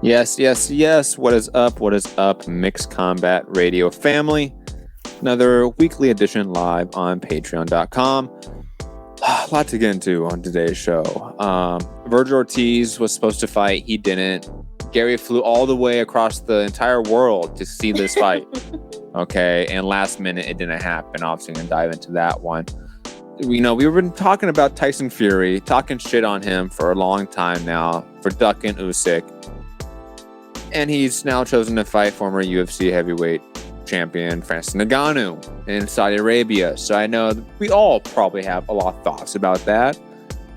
Yes, yes, yes. What is up? What is up, Mixed Combat Radio family? Another weekly edition live on patreon.com. A lot to get into on today's show. Virgil Ortiz was supposed to fight. He didn't. Gary flew all the way across the entire world to see this fight. Okay, and last minute it didn't happen. Obviously, going to dive into that one. We've been talking about Tyson Fury, talking shit on him for a long time now, for ducking Usyk. And he's now chosen to fight former UFC heavyweight champion Francis Ngannou in Saudi Arabia. So I know we all probably have a lot of thoughts about that.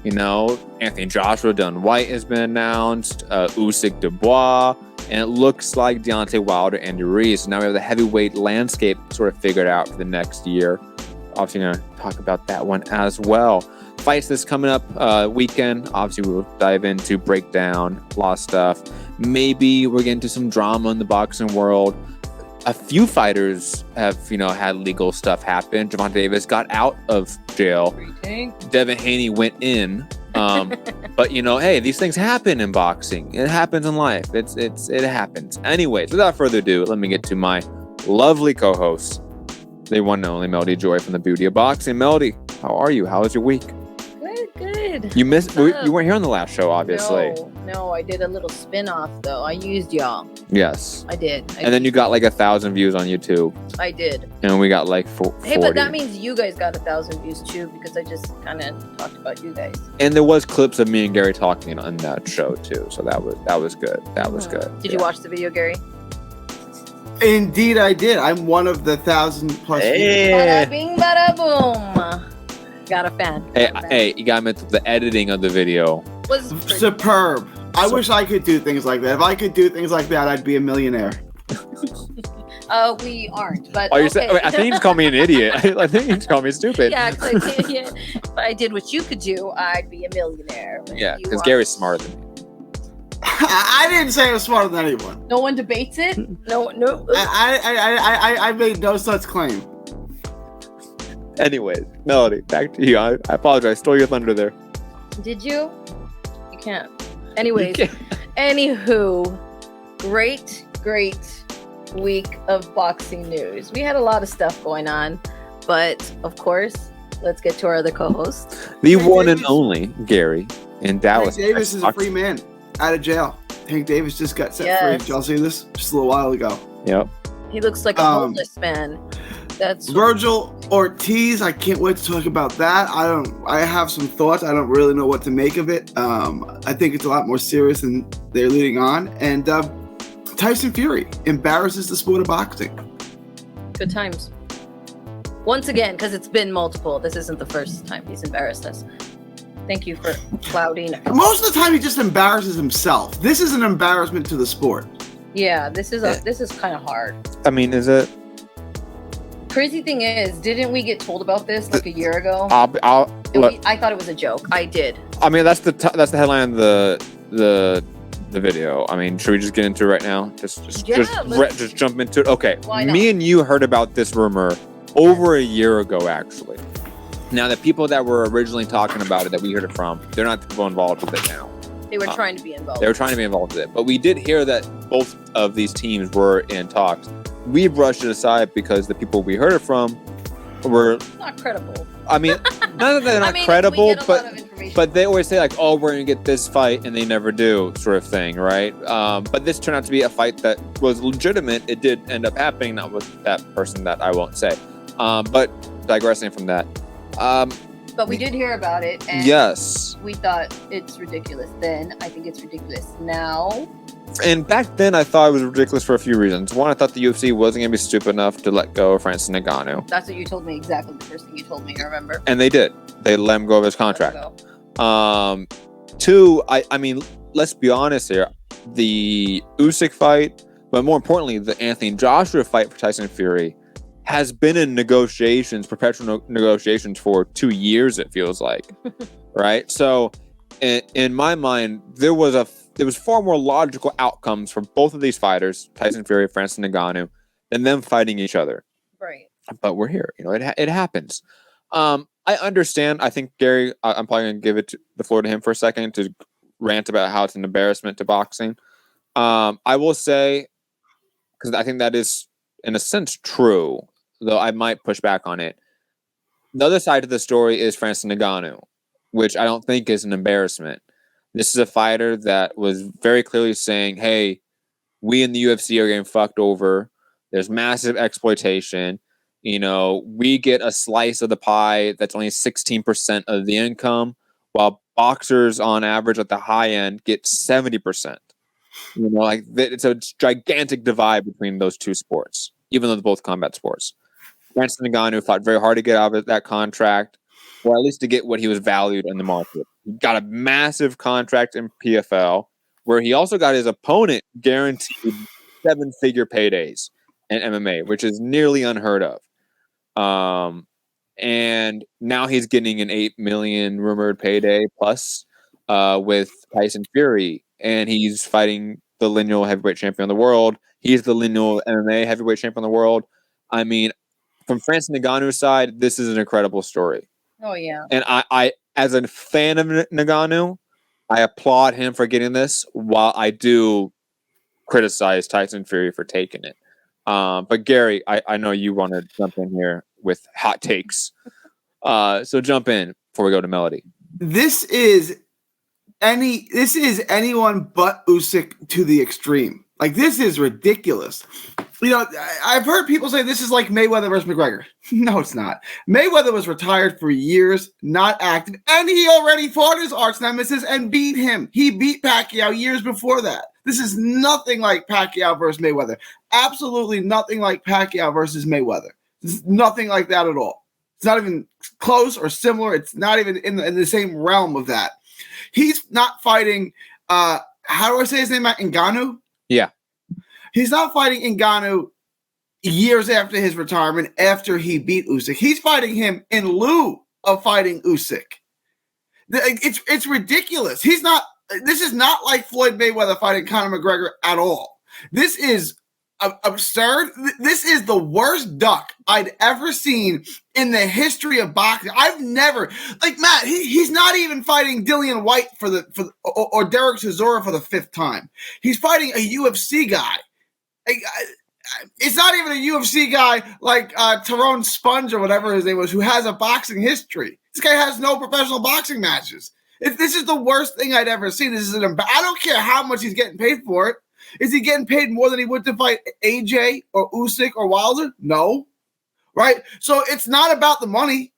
Anthony Joshua, Dun White has been announced, Usyk Dubois, and it looks like Deontay Wilder, Andy Ruiz. So now we have the heavyweight landscape sort of figured out for the next year. Obviously, going to talk about that one as well. Fights this coming up weekend. Obviously, we'll dive into breakdown, a lot of stuff. Maybe we're getting to some drama in the boxing world. A few fighters have, had legal stuff happen. Gervonta Davis got out of jail. Devin Haney went in. But hey, these things happen in boxing. It happens in life. It happens. Anyways, without further ado, let me get to my lovely co-hosts, the one and only Melody Joy from the Beauty of Boxing. Melody, how are you? How was your week? Good. You missed. You weren't here on the last show, obviously. No, I did a little spin-off though. I used y'all. Yes. I did. And then you got like 1,000 views on YouTube. I did. And we got like 40. Hey, but that means you guys got 1,000 views too, because I just kind of talked about you guys. And there was clips of me and Gary talking on that show too, so that was good. That was good. Did you watch the video, Gary? Indeed, I did. I'm one of the 1,000+ Hey. Bada bing, bada boom. Got a fan. Hey, you got me to the editing of the video. Was superb. I wish I could do things like that. If I could do things like that, I'd be a millionaire. We aren't. But I think he just called me an idiot. I think he just called me stupid. Yeah, if I did what you could do, I'd be a millionaire. Yeah, because Gary's smarter than me. I didn't say I was smarter than anyone. No one debates it. No. I made no such claim. Anyways, Melody, back to you. I apologize. Stole your thunder there. Did you? You can't. Anyways, anywho, great week of boxing news. We had a lot of stuff going on, but of course, let's get to our other co-host. The one and only Gary in Dallas. Hank Davis is a free man out of jail. Hank Davis just got set free. Did y'all see this? Just a little while ago. Yep. He looks like a homeless man. That's Virgil Ortiz. I can't wait to talk about that. I have some thoughts. I don't really know what to make of it. I think it's a lot more serious than they're leading on. And Tyson Fury embarrasses the sport of boxing. Good times. Once again, because it's been multiple. This isn't the first time he's embarrassed us. Thank you for clouding. Most of the time, he just embarrasses himself. This is an embarrassment to the sport. Yeah, this is kind of hard. I mean, is it? Crazy thing is, didn't we get told about this like a year ago? I thought it was a joke. I did. I mean, that's the headline of the video. I mean, should we just get into it right now? Just jump into it. Okay. Me and you heard about this rumor over a year ago, actually. Now, the people that were originally talking about it, that we heard it from, they're not the people involved with it now. They were trying to be involved. They were trying to be involved with it. But we did hear that both of these teams were in talks. We brushed it aside because the people we heard it from were not credible. I mean, not that they're not credible, but they always say like, "Oh, we're gonna get this fight," and they never do, sort of thing, right? But this turned out to be a fight that was legitimate. It did end up happening, not with that person that I won't say. But digressing from that, but we did hear about it, and yes, we thought it's ridiculous then. I think it's ridiculous now. And back then, I thought it was ridiculous for a few reasons. One, I thought the UFC wasn't going to be stupid enough to let go of Francis Ngannou. That's what you told me, exactly the first thing you told me, I remember. And they did. They let him go of his contract. Two, I mean, let's be honest here. The Usyk fight, but more importantly, the Anthony Joshua fight for Tyson Fury has been in negotiations, perpetual negotiations for 2 years, it feels like. Right? So, in my mind, there was far more logical outcomes for both of these fighters, Tyson Fury, Francis Ngannou, than them fighting each other. Right. But we're here. It happens. I understand. I think Gary, I'm probably going to give the floor to him for a second to rant about how it's an embarrassment to boxing. I will say, because I think that is, in a sense, true, though I might push back on it. The other side of the story is Francis Ngannou, which I don't think is an embarrassment. This is a fighter that was very clearly saying, hey, we in the UFC are getting fucked over. There's massive exploitation. We get a slice of the pie that's only 16% of the income, while boxers on average at the high end get 70%. It's a gigantic divide between those two sports, even though they're both combat sports. Francis Ngannou fought very hard to get out of that contract, or at least to get what he was valued in the market. He got a massive contract in PFL, where he also got his opponent guaranteed 7-figure paydays in MMA, which is nearly unheard of. And now he's getting an $8 million rumored payday plus with Tyson Fury, and he's fighting the lineal heavyweight champion of the world. He's the lineal MMA heavyweight champion of the world. I mean, from Francis Ngannou's side, this is an incredible story. Oh yeah. And I as a fan of Ngannou, I applaud him for getting this, while I do criticize Tyson Fury for taking it. But Gary, I know you want to jump in here with hot takes. So jump in before we go to Melody. This is anyone but Usyk to the extreme. Like, this is ridiculous. I've heard people say this is like Mayweather versus McGregor. No, it's not. Mayweather was retired for years, not active, and he already fought his arch nemesis and beat him. He beat Pacquiao years before that. This is nothing like Pacquiao versus Mayweather. Absolutely nothing like Pacquiao versus Mayweather. It's nothing like that at all. It's not even close or similar. It's not even in the same realm of that. He's not fighting, how do I say his name? Ngannou? Yeah. He's not fighting Ngannou years after his retirement, after he beat Usyk. He's fighting him in lieu of fighting Usyk. It's ridiculous. This is not like Floyd Mayweather fighting Conor McGregor at all. This is absurd. This is the worst duck I'd ever seen in the history of boxing. I've never, like, Matt, he's not even fighting Dillian White or Derek Chisora for the 5th time. He's fighting a UFC guy. It's not even a UFC guy like Tyrone Sponge or whatever his name was, who has a boxing history. This guy has no professional boxing matches. This is the worst thing I'd ever seen. I don't care how much he's getting paid for it. Is he getting paid more than he would to fight AJ or Usyk or Wilder? No. Right? So it's not about the money.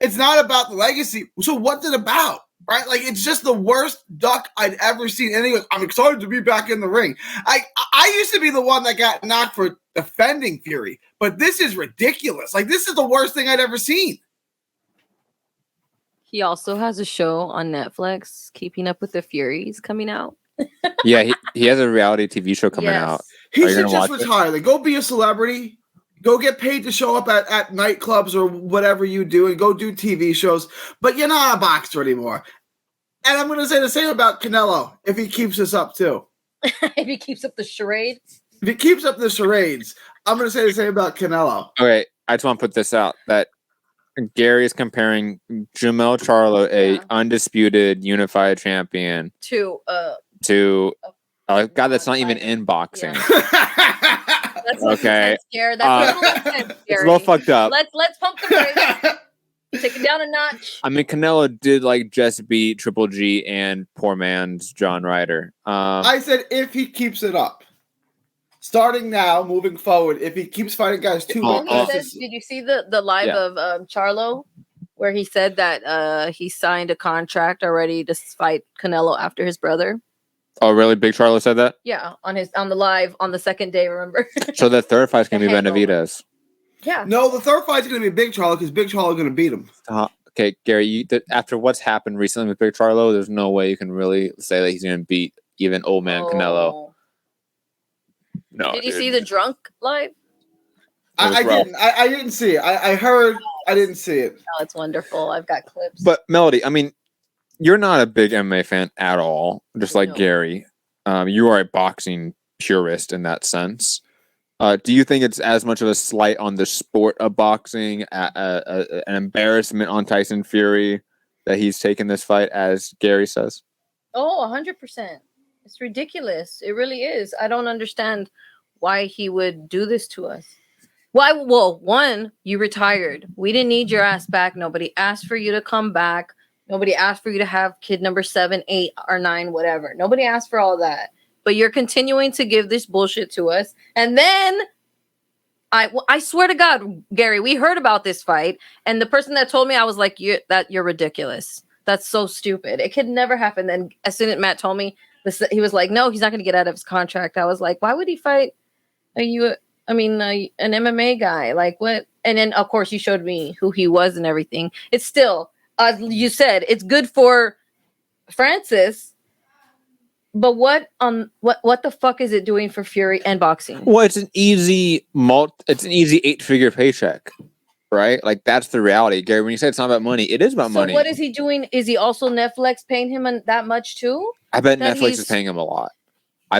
It's not about the legacy. So what's it about? Right? Like, it's just the worst duck I'd ever seen. And he goes, I'm excited to be back in the ring. I used to be the one that got knocked for defending Fury, but this is ridiculous. Like, this is the worst thing I'd ever seen. He also has a show on Netflix, Keeping Up with the Furies, coming out. Yeah, he has a reality TV show coming out. He should just retire. Like, go be a celebrity. Go get paid to show up at nightclubs or whatever you do, and go do TV shows. But you're not a boxer anymore. And I'm going to say the same about Canelo, if he keeps this up too. If he keeps up the charades? If he keeps up the charades, I'm going to say the same about Canelo. Okay, I just want to put this out, that Gary is comparing Jermell Charlo, a undisputed unified champion, to God, that's not even in boxing. Yeah. That's okay. That's a little intense, it's a little fucked up. Let's pump the brakes. Take it down a notch. I mean, Canelo did just beat Triple G and poor man's John Ryder. I said if he keeps it up. Starting now, moving forward, if he keeps fighting guys too long. Did you see the live of Charlo, where he said that he signed a contract already to fight Canelo after his brother? Oh, really? Big Charlo said that? Yeah, on the live on the second day. Remember? So the third fight's gonna be Benavidez. Yeah. No, the third fight's gonna be Big Charlo because Big Charlo is gonna beat him. Okay, Gary. After what's happened recently with Big Charlo, there's no way you can really say that he's gonna beat even old man Canelo. No. Did you see the drunk live? I didn't. I didn't see it. I heard. I didn't see it. Oh, it's wonderful. I've got clips. But Melody, I mean, you're not a big MMA fan at all, just like Gary. You are a boxing purist in that sense. Do you think it's as much of a slight on the sport of boxing, an embarrassment on Tyson Fury that he's taken this fight, as Gary says? Oh, 100%. It's ridiculous. It really is. I don't understand why he would do this to us. Why? Well, one, you retired. We didn't need your ass back. Nobody asked for you to come back. Nobody asked for you to have kid number 7, 8, or 9, whatever. Nobody asked for all that. But you're continuing to give this bullshit to us. And then I swear to God, Gary, we heard about this fight, and the person that told me, I was like, you're ridiculous. That's so stupid. It could never happen. Then as soon as Matt told me this, he was like, no, he's not going to get out of his contract. I was like, why would he fight an MMA guy? Like what? And then of course you showed me who he was and everything. It's still, you said, it's good for Francis. But what the fuck is it doing for Fury and boxing? Well, it's an easy 8-figure paycheck, right? Like that's the reality, Gary. When you say it's not about money, it is about money. So what is he doing? Is he also Netflix paying him that much too? I bet Netflix is paying him a lot.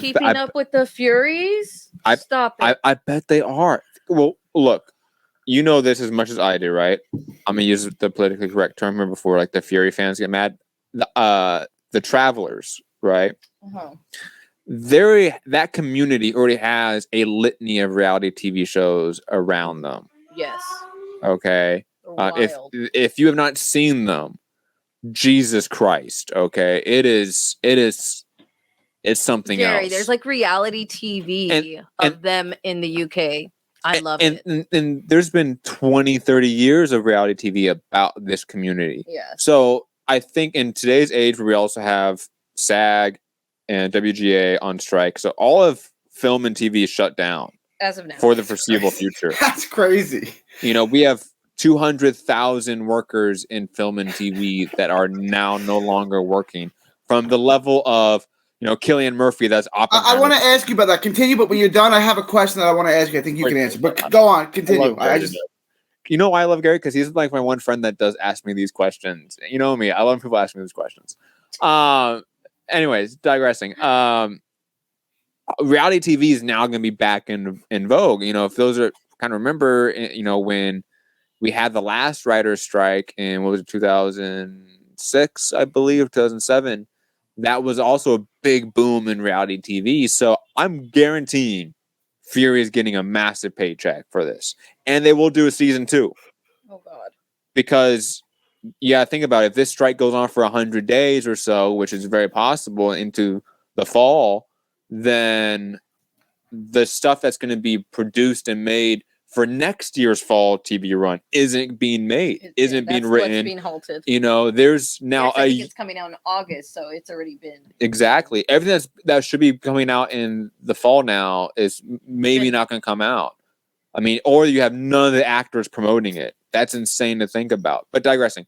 Keeping up with the Furies? Stop it. I bet they are. Well, look, you know this as much as I do, right? I'm gonna use the politically correct term here before like the Fury fans get mad. The Travelers, right? Uh-huh. That community already has a litany of reality TV shows around them. Yes. Okay. If you have not seen them, Jesus Christ. Okay, it's something else. Gary, there's like reality TV of them in the UK. I love it. And there's been 20, 30 years of reality TV about this community. Yeah. So I think in today's age, where we also have SAG and WGA on strike, so all of film and TV is shut down as of now for the foreseeable future. That's crazy. You know, we have 200,000 workers in film and TV that are now no longer working, from the level of, you know, Cillian Murphy. That's I want to ask you about that. Continue, but when you're done, I have a question that I want to ask you. I think you can answer. But go on, continue. You know why I love Gary? Because he's like my one friend that does ask me these questions. You know me. I love people asking me these questions. Anyways, digressing. Reality TV is now going to be back in vogue. You know, if those are kind of remember, you know, when we had the last writer's strike in, what was it, 2006, I believe, 2007, that was also a big boom in reality TV. So I'm guaranteeing Fury is getting a massive paycheck for this. And they will do a season 2. Oh, God. Because, yeah, think about it. If this strike goes on for 100 days or so, which is very possible into the fall, then the stuff that's going to be produced and made for next year's fall TV run isn't being made, isn't being written. What's being halted. You know, there's now I think it's coming out in August, so it's already been. Exactly. Everything that should be coming out in the fall now is maybe not going to come out. I mean, or you have none of the actors promoting it. That's insane to think about. But digressing.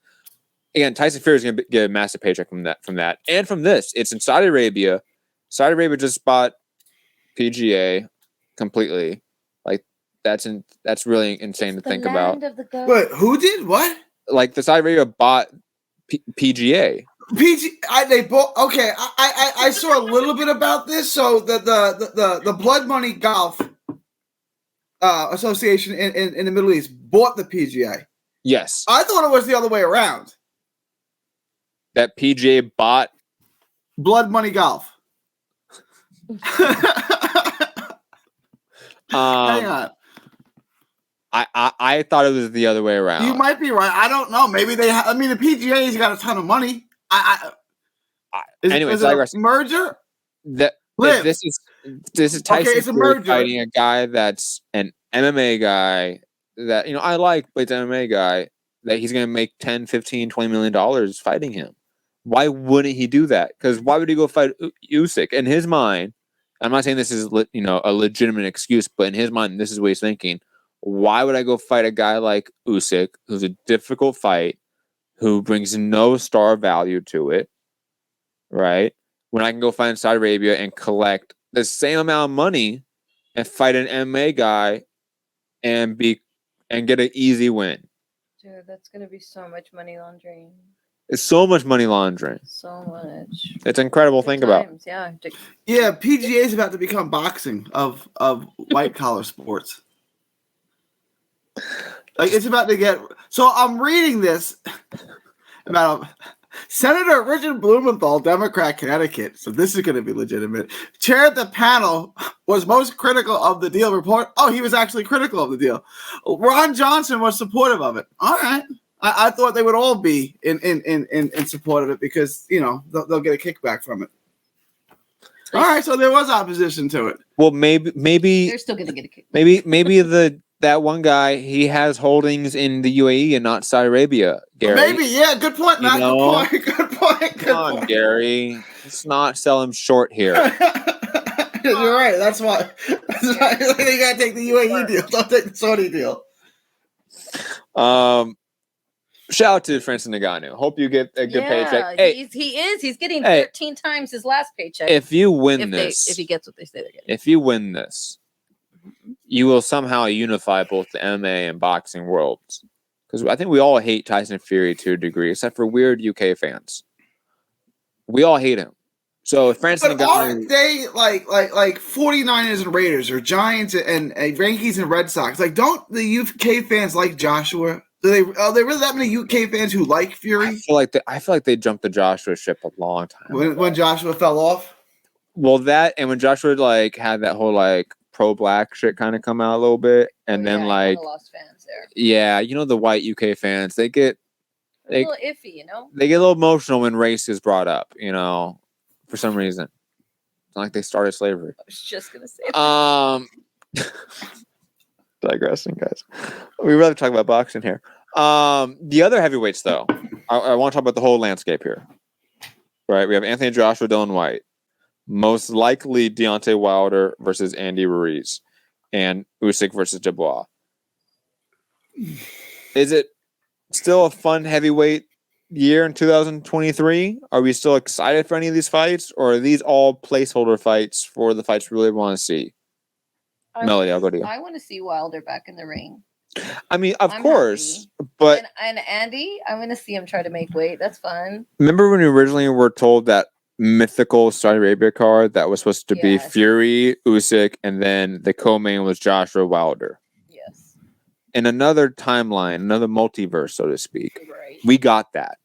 Again, Tyson Fury is going to get a massive paycheck from that. And from this, it's in Saudi Arabia. Saudi Arabia just bought PGA completely. Like, that's really insane to think about. Wait, who did what? Like, the Saudi Arabia bought PGA. They bought. Okay, I saw a little bit about this. So the Blood Money Golf Association in the Middle East bought the PGA. Yes, I thought it was the other way around. That PGA bought Blood Money Golf. Hang on. I thought it was the other way around. You might be right. I don't know. Maybe they. I mean, the PGA's got a ton of money. Anyways, is it a merger? This is Tyson Fury fighting a guy that's an MMA guy that, you know, I like, but it's an MMA guy that he's going to make $10, $15, $20 million fighting him. Why wouldn't he do that? Because why would he go fight Usyk? In his mind, I'm not saying this is, you know, a legitimate excuse, but in his mind, this is what he's thinking. Why would I go fight a guy like Usyk, who's a difficult fight, who brings no star value to it, right? When I can go find Saudi Arabia and collect the same amount of money and fight an MMA guy and get an easy win. Dude, that's gonna be so much money laundering. It's so much money laundering. So much. It's incredible to think about. Yeah. Yeah, PGA is about to become boxing of white collar sports. Like, it's about to get. So I'm reading this about Senator Richard Blumenthal, Democrat, Connecticut. So this is going to be legitimate. Chaired the panel, was most critical of the deal. Report. Oh, he was actually critical of the deal. Ron Johnson was supportive of it. All right. I thought they would all be in support of it because, they'll get a kickback from it. All right. So there was opposition to it. Well, maybe they're still going to get a kickback. Maybe that one guy, he has holdings in the UAE and not Saudi Arabia, Gary. Maybe, yeah, good point, Matt. Good point. Come on, Gary. Let's not sell him short here. You're right. That's why. You got to take the UAE deal. Don't take the Saudi deal. Shout out to Francis Ngannou. Hope you get a good paycheck. Hey, he's getting 13 times his last paycheck. If you win this, if he gets what they say they're getting. If you win this, you will somehow unify both the MMA and boxing worlds. Because I think we all hate Tyson Fury to a degree, except for weird UK fans. We all hate him. So if Francis Ngannou, aren't they like 49ers and Raiders or Giants and Yankees and Red Sox? Like, don't the UK fans like Joshua? Are there really that many UK fans who like Fury? I feel like they jumped the Joshua ship a long time ago. When Joshua fell off. Well, that and when Joshua had that whole pro-black shit kind of come out a little bit, and then lost fans there. Yeah, the white UK fans, they get a little iffy, They get a little emotional when race is brought up, for some reason. It's not like they started slavery. I was just gonna say that. Digressing, guys. We'd rather talk about boxing here. The other heavyweights, though, I want to talk about the whole landscape here. Right, we have Anthony Joshua, Dylan White. Most likely Deontay Wilder versus Andy Ruiz, and Usyk versus Dubois. Is it still a fun heavyweight year in 2023? Are we still excited for any of these fights, or are these all placeholder fights for the fights we really want to see? Melody, I'll go to you. I want to see Wilder back in the ring. I mean, of course, happy. But and Andy, I'm going to see him try to make weight. That's fun. Remember when we originally were told that mythical Saudi Arabia card that was supposed to be Fury, Usyk, and then the co-main was Joshua Wilder? Yes. In another timeline, another multiverse, so to speak, we got that,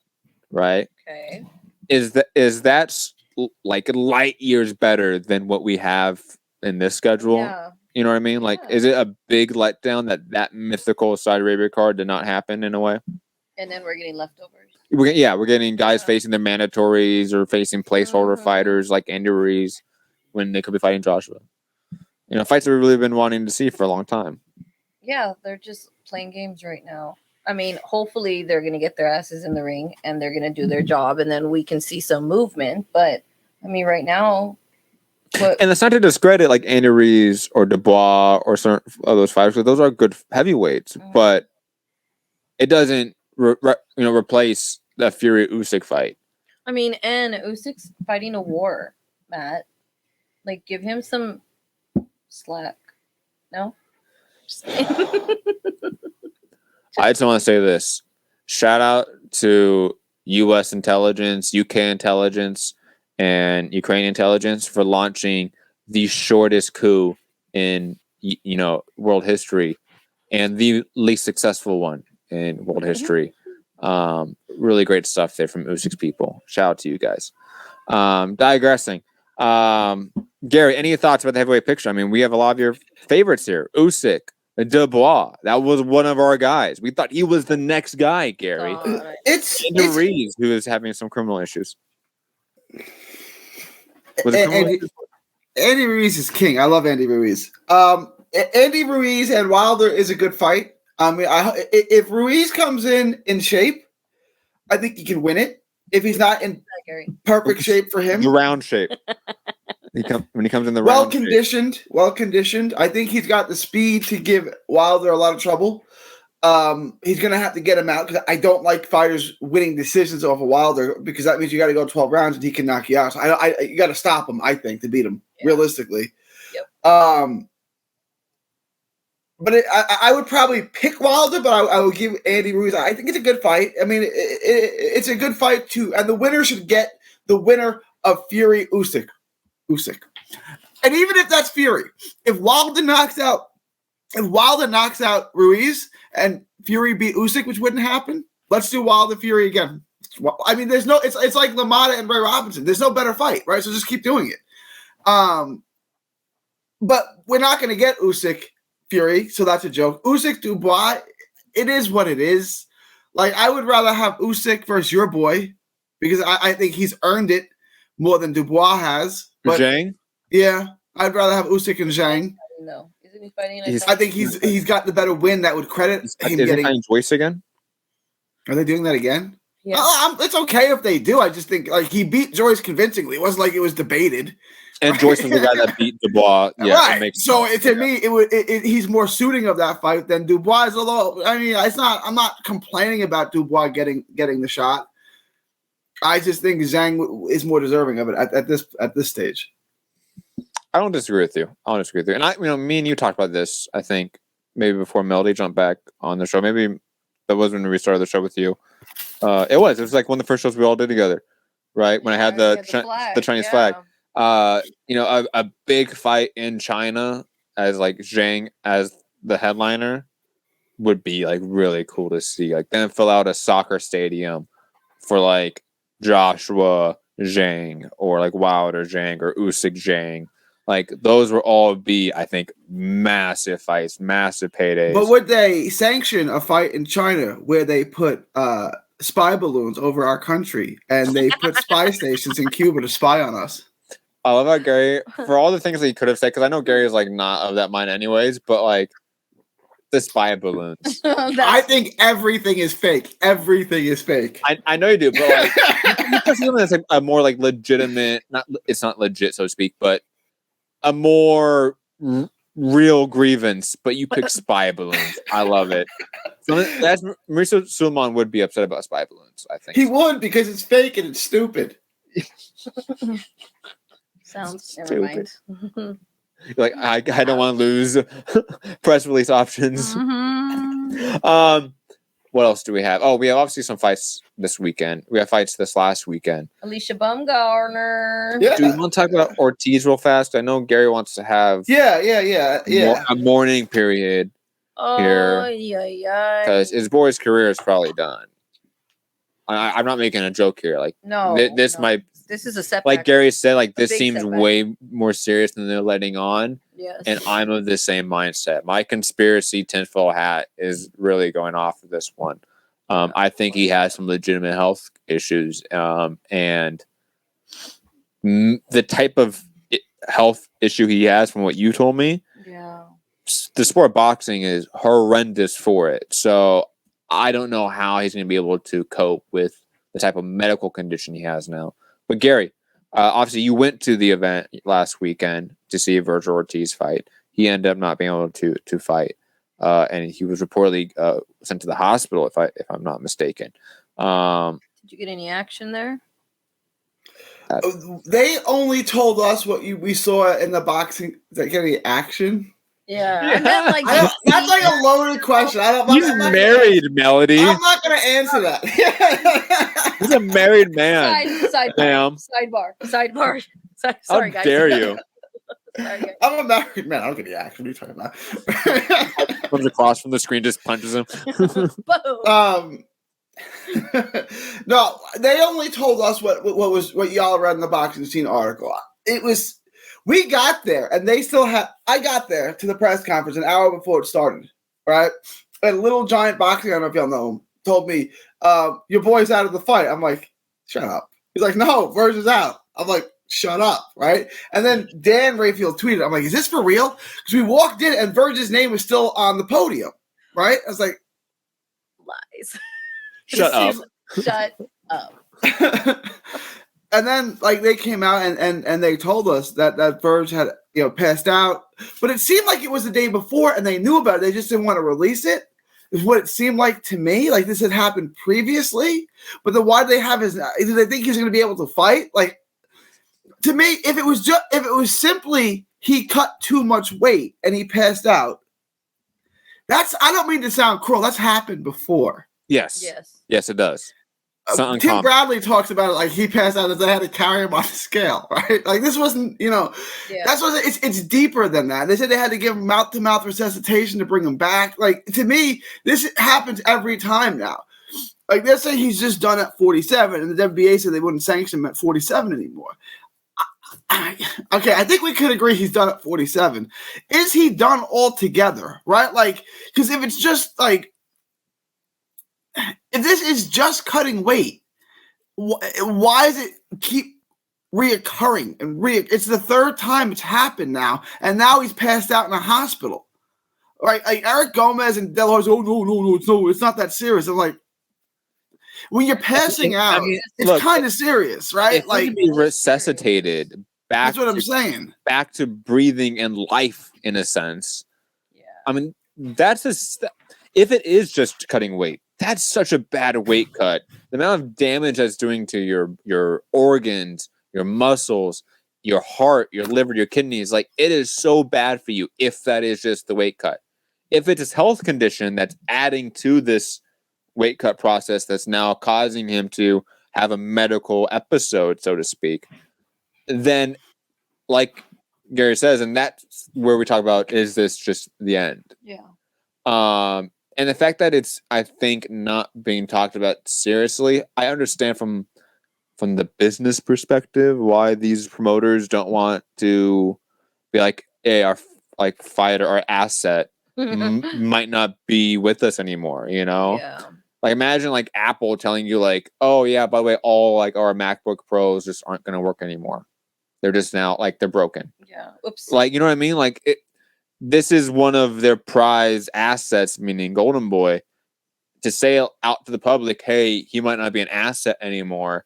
right? Okay. Is that light years better than what we have in this schedule? Yeah. You know what I mean? Is it a big letdown that mythical Saudi Arabia card did not happen in a way? And then we're getting leftovers. We're getting guys facing their mandatories or facing placeholder fighters like Andy Ruiz when they could be fighting Joshua. Fights that we've really been wanting to see for a long time. Yeah, they're just playing games right now. I mean, hopefully they're going to get their asses in the ring and they're going to do their job, and then we can see some movement. But, I mean, right now... And it's not to discredit Andy Ruiz or Dubois or certain of those fighters, because those are good heavyweights, but it doesn't replace the Fury Usyk fight. I mean, and Usyk's fighting a war, Matt. Give him some slack. No? I just want to say this. Shout out to U.S. intelligence, UK intelligence, and Ukrainian intelligence for launching the shortest coup in world history and the least successful one in world history. Really great stuff there from Usyk's people. Shout out to you guys. Digressing. Gary, any thoughts about the heavyweight picture? I mean, we have a lot of your favorites here. Usyk, Dubois. That was one of our guys. We thought he was the next guy, Gary. It's Reeves, who is having some criminal issues. Andy Ruiz is king. I love Andy Ruiz. Andy Ruiz and Wilder is a good fight. I mean, if Ruiz comes in shape, I think he can win it. If he's not in perfect shape for him, the round shape. When he comes in the round shape. Well conditioned. I think he's got the speed to give Wilder a lot of trouble. He's going to have to get him out because I don't like fighters winning decisions off of Wilder, because that means you got to go 12 rounds and he can knock you out. So you got to stop him, I think, to beat him realistically. Yep. But I would probably pick Wilder, but I would give Andy Ruiz. I think it's a good fight. I mean, it's a good fight too. And the winner should get the winner of Fury Usyk. And even if that's Fury, if Wilder knocks out Ruiz and Fury beat Usyk, which wouldn't happen, let's do Wilder Fury again. I mean, there's no. It's like LaMotta and Ray Robinson. There's no better fight, right? So just keep doing it. But we're not going to get Usyk Fury, so that's a joke. Usyk Dubois, it is what it is. Like, I would rather have Usyk versus your boy because I think he's earned it more than Dubois has. But Zhang? yeah, I'd rather have Usyk and Zhang. No, isn't he fighting? I think he's got the better win that would credit him getting. Is Joyce again? Are they doing that again? Yeah. It's okay if they do. I just think like he beat Joyce convincingly. It wasn't like it was debated. And Joyce was the guy that beat Dubois. Yeah, right. So to me, he's more suiting of that fight than Dubois. Although I mean, I'm not complaining about Dubois getting the shot. I just think Zhang is more deserving of it at this stage. I don't disagree with you. And me and you talked about this. I think maybe before Melody jumped back on the show. Maybe that was when we restarted the show with you. It was like one of the first shows we all did together, right? When I had the Chinese flag. A big fight in China as like Zhang as the headliner would be like really cool to see. Like then fill out a soccer stadium for like Joshua Zhang or like Wilder Zhang or Usyk Zhang. Like those will all be, I think, massive fights, massive paydays. But would they sanction a fight in China where they put spy balloons over our country and they put spy stations in Cuba to spy on us? I love how Gary, for all the things that he could have said, because I know Gary is like not of that mind anyways, but like the spy balloons. I think everything is fake. Everything is fake. I know you do, but like you put something that's like a more like legitimate, it's not legit, so to speak, but a more real grievance, but you pick spy balloons. I love it. So that's Mauricio Sulaiman would be upset about spy balloons, I think. He would because it's fake and it's stupid. Sounds stupid. Never mind. Like I don't want to lose press release options. Mm-hmm. What else do we have? Oh, we have obviously some fights this weekend. We have fights this last weekend. Alicia Bumgarner. Yeah. Do we want to talk about Ortiz real fast? I know Gary wants to have a mourning period here. Because his boy's career is probably done. I'm not making a joke here. Like this is a setback. Like Gary said, like this seems setback. Way more serious than they're letting on. Yes. And I'm of the same mindset. My conspiracy tinfoil hat is really going off of this one. I think he has some legitimate health issues, and the type of health issue he has, from what you told me, the sport of boxing is horrendous for it. So I don't know how he's going to be able to cope with the type of medical condition he has now. But Gary, obviously you went to the event last weekend to see Virgil Ortiz fight. He ended up not being able to fight, and he was reportedly sent to the hospital, if I'm not mistaken. Did you get any action there? They only told us what we saw in the boxing. Did I get any action? Yeah, like that's like a loaded question. He's married, Melody. I'm not going to answer that. He's a married man. Sidebar. Sorry, guys. How dare you? Sorry, I'm a married man. I don't get the action. What are you talking about? Comes across from the screen, just punches him. No, they only told us what y'all read in the boxing scene article. It was. We got there, and they still had. I got there to the press conference an hour before it started, right? And Little Giant Boxing, I don't know if y'all know him, told me, your boy's out of the fight. I'm like, shut up. He's like, no, Verge is out. I'm like, shut up, right? And then Dan Rayfield tweeted, I'm like, is this for real? Because we walked in, and Verge's name was still on the podium, right? I was like, lies. Shut up. Shut up. And then, like, they came out and they told us that Verge had, passed out. But it seemed like it was the day before, and they knew about it. They just didn't want to release it, is what it seemed like to me. Like, this had happened previously. But then why do they have his – do they think he's going to be able to fight? Like, to me, if it was simply he cut too much weight and he passed out, that's – I don't mean to sound cruel. That's happened before. Yes, it does. Tim Bradley talks about it like he passed out as I had to carry him on the scale, right? Like this wasn't, that's what it's deeper than that. They said they had to give him mouth-to-mouth resuscitation to bring him back. Like to me, this happens every time now. Like they're saying he's just done at 47, and the WBA said they wouldn't sanction him at 47 anymore. Okay, I think we could agree he's done at 47. Is he done altogether? Right? Like, because if it's just like, if this is just cutting weight, why does it keep reoccurring and it's the third time it's happened now, and now he's passed out in a hospital. Right? Like Eric Gomez and De La Hoya's, no, it's not that serious. I'm like, when you're passing out, it's kind of serious, right? If like, be resuscitated back. That's what I'm saying. Back to breathing and life, in a sense. Yeah. I mean, if it is just cutting weight, that's such a bad weight cut. The amount of damage that's doing to your organs, your muscles, your heart, your liver, your kidneys, like it is so bad for you if that is just the weight cut. If it's a health condition that's adding to this weight cut process that's now causing him to have a medical episode, so to speak, then like Gary says, and that's where we talk about, is this just the end? Yeah. And the fact that it's, I think, not being talked about seriously, I understand from the business perspective why these promoters don't want to be like, hey, our like fighter, our asset might not be with us anymore, you know? Yeah. Like imagine like Apple telling you like, oh yeah, by the way, all like our MacBook Pros just aren't going to work anymore. They're just now like they're broken. Yeah. Oops. Like, you know what I mean? Like this is one of their prize assets, meaning Golden Boy, to say out to the public, hey, he might not be an asset anymore.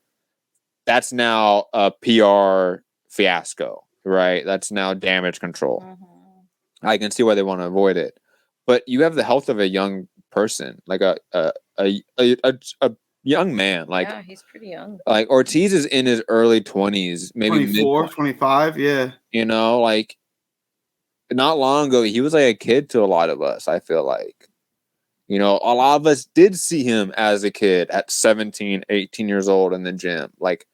That's now a PR fiasco, right? That's now damage control. Mm-hmm. I can see why they want to avoid it, but you have the health of a young person, like a young man. Like, yeah, he's pretty young. Like Ortiz is in his early 20s, maybe 24, 25. Yeah, you know, like not long ago he was like a kid to a lot of us. I feel like, you know, a lot of us did see him as a kid at 17, 18 years old in the gym. Like,